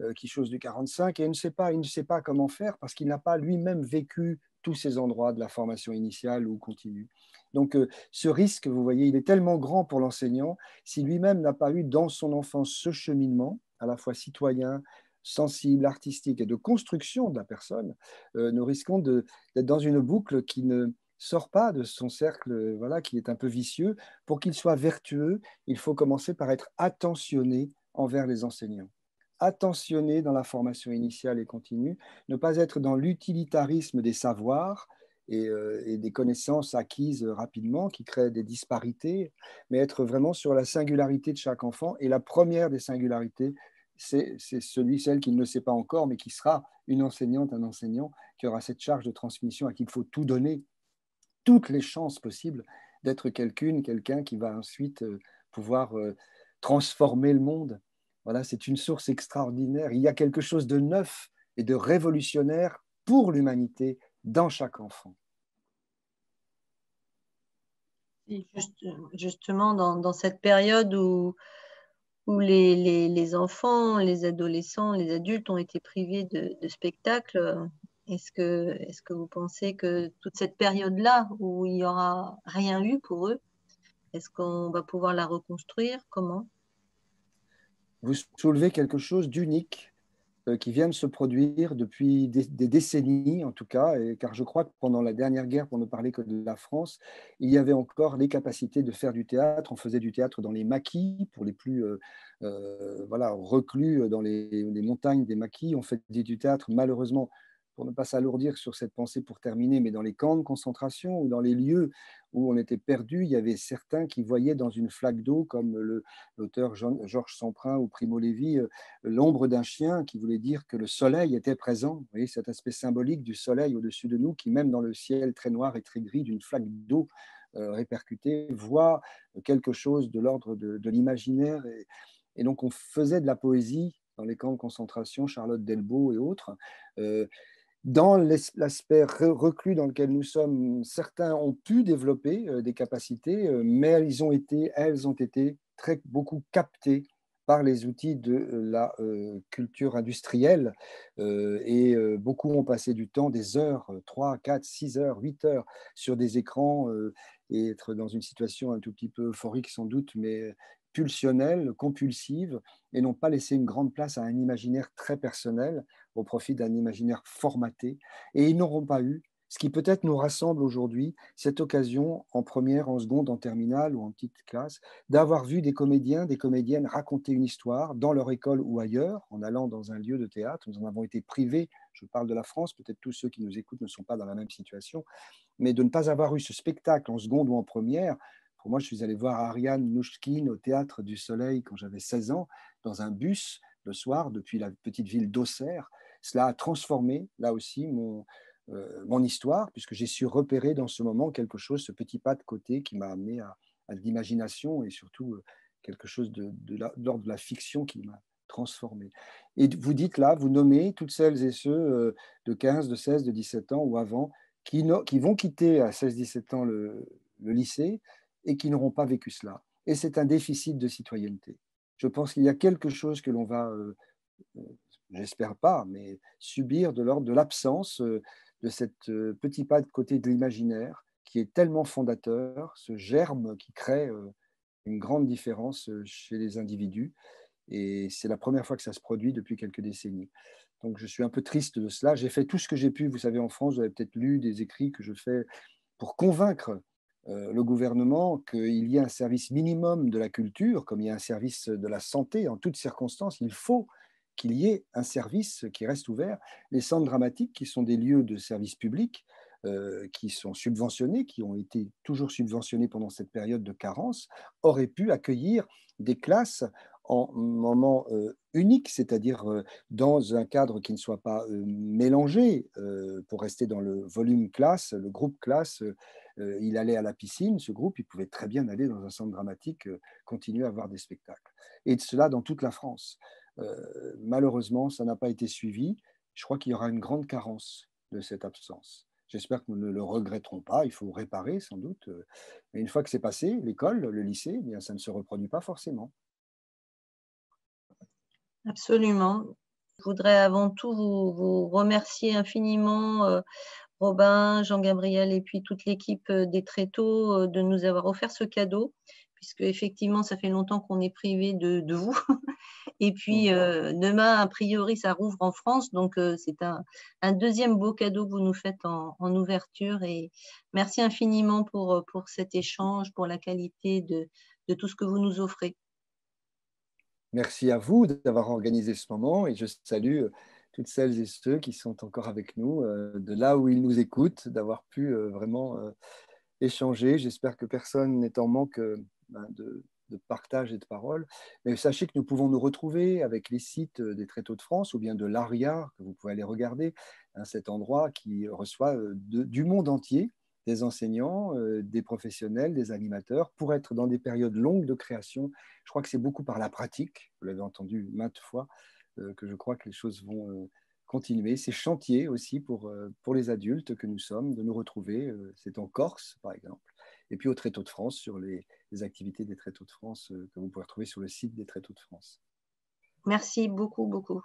m, qui chose du 45, et il ne sait pas comment faire, parce qu'il n'a pas lui-même vécu tous ces endroits de la formation initiale ou continue. Donc, ce risque, vous voyez, il est tellement grand pour l'enseignant, si lui-même n'a pas eu dans son enfance ce cheminement, à la fois citoyen, sensible, artistique et de construction de la personne, nous risquons d'être dans une boucle qui ne sort pas de son cercle, qui est un peu vicieux. Pour qu'il soit vertueux, il faut commencer par être attentionné envers les enseignants. Attentionné dans la formation initiale et continue, ne pas être dans l'utilitarisme des savoirs et des connaissances acquises rapidement qui créent des disparités, mais être vraiment sur la singularité de chaque enfant. Et la première des singularités, c'est celle qui ne le sait pas encore, mais qui sera une enseignante, un enseignant, qui aura cette charge de transmission à qui il faut tout donner, toutes les chances possibles d'être quelqu'un qui va ensuite pouvoir transformer le monde. Voilà, c'est une source extraordinaire. Il y a quelque chose de neuf et de révolutionnaire pour l'humanité dans chaque enfant. Justement, dans cette période où les enfants, les adolescents, les adultes ont été privés de spectacles, est-ce que vous pensez que toute cette période-là, où il n'y aura rien eu pour eux, est-ce qu'on va pouvoir la reconstruire? Comment? Vous soulevez quelque chose d'unique qui viennent se produire depuis des décennies, en tout cas, car je crois que pendant la dernière guerre, pour ne parler que de la France, il y avait encore les capacités de faire du théâtre. On faisait du théâtre dans les maquis, pour les plus voilà, reclus dans les montagnes des maquis. On fait du théâtre, malheureusement, pour ne pas s'alourdir sur cette pensée pour terminer, mais dans les camps de concentration ou dans les lieux où on était perdu, il y avait certains qui voyaient dans une flaque d'eau, comme l'auteur Georges Semprin ou Primo Levi, l'ombre d'un chien, qui voulait dire que le soleil était présent. Vous voyez, cet aspect symbolique du soleil au-dessus de nous, qui même dans le ciel très noir et très gris d'une flaque d'eau répercutée, voit quelque chose de l'ordre de l'imaginaire. Et donc on faisait de la poésie dans les camps de concentration, Charlotte Delbo et autres. Dans l'aspect reclus dans lequel nous sommes, certains ont pu développer des capacités, mais elles ont été beaucoup captées par les outils de la culture industrielle et beaucoup ont passé du temps, des heures, 3, 4, 6 heures, 8 heures sur des écrans et être dans une situation un tout petit peu euphorique sans doute, mais pulsionnelle, compulsive, et n'ont pas laissé une grande place à un imaginaire très personnel au profit d'un imaginaire formaté. Et ils n'auront pas eu, ce qui peut-être nous rassemble aujourd'hui, cette occasion en première, en seconde, en terminale ou en petite classe, d'avoir vu des comédiens, des comédiennes raconter une histoire dans leur école ou ailleurs, en allant dans un lieu de théâtre. Nous en avons été privés, je parle de la France, peut-être tous ceux qui nous écoutent ne sont pas dans la même situation, mais de ne pas avoir eu ce spectacle en seconde ou en première. Pour moi, je suis allé voir Ariane Mnouchkine au Théâtre du Soleil quand j'avais 16 ans, dans un bus le soir, depuis la petite ville d'Auxerre. Cela a transformé, là aussi, mon histoire, puisque j'ai su repérer dans ce moment quelque chose, ce petit pas de côté qui m'a amené à l'imagination et surtout quelque chose de l'ordre de la fiction qui m'a transformé. Et vous dites là, vous nommez toutes celles et ceux de 15, de 16, de 17 ans ou avant qui vont quitter à 16-17 ans le lycée et qui n'auront pas vécu cela. Et c'est un déficit de citoyenneté. Je pense qu'il y a quelque chose que l'on va, j'espère pas, mais subir de l'ordre de l'absence de cette petit pas de côté de l'imaginaire qui est tellement fondateur, ce germe qui crée une grande différence chez les individus. Et c'est la première fois que ça se produit depuis quelques décennies. Donc je suis un peu triste de cela. J'ai fait tout ce que j'ai pu. Vous savez, en France, vous avez peut-être lu des écrits que je fais pour convaincre le gouvernement qu'il y ait un service minimum de la culture, comme il y a un service de la santé en toutes circonstances. Il faut qu'il y ait un service qui reste ouvert. Les centres dramatiques, qui sont des lieux de service public, qui sont subventionnés, qui ont été toujours subventionnés pendant cette période de carence, auraient pu accueillir des classes en moment unique, c'est-à-dire dans un cadre qui ne soit pas mélangé. Pour rester dans le volume classe, le groupe classe, il allait à la piscine, ce groupe, il pouvait très bien aller dans un centre dramatique, continuer à avoir des spectacles. Et de cela dans toute la France. Malheureusement, ça n'a pas été suivi. Je crois qu'il y aura une grande carence de cette absence. J'espère que nous ne le regretterons pas, il faut réparer sans doute. Mais une fois que c'est passé, l'école, le lycée, eh bien, ça ne se reproduit pas forcément. Absolument. Je voudrais avant tout vous remercier infiniment, Robin, Jean-Gabriel et puis toute l'équipe des Tréteaux de nous avoir offert ce cadeau, puisque effectivement, ça fait longtemps qu'on est privé de vous. Et puis, demain, a priori, ça rouvre en France, donc c'est un deuxième beau cadeau que vous nous faites en ouverture. Et merci infiniment pour cet échange, pour la qualité de tout ce que vous nous offrez. Merci à vous d'avoir organisé ce moment et je salue toutes celles et ceux qui sont encore avec nous, de là où ils nous écoutent, d'avoir pu vraiment échanger. J'espère que personne n'est en manque de partage et de parole. Mais sachez que nous pouvons nous retrouver avec les sites des Tréteaux de France ou bien de l'ARIA, que vous pouvez aller regarder, cet endroit qui reçoit du monde entier des enseignants, des professionnels, des animateurs, pour être dans des périodes longues de création. Je crois que c'est beaucoup par la pratique, vous l'avez entendu maintes fois, que je crois que les choses vont continuer. C'est chantier aussi pour les adultes que nous sommes, de nous retrouver. C'est en Corse, par exemple. Et puis aux Tréteaux de France, sur les activités des Tréteaux de France que vous pouvez retrouver sur le site des Tréteaux de France. Merci beaucoup, beaucoup.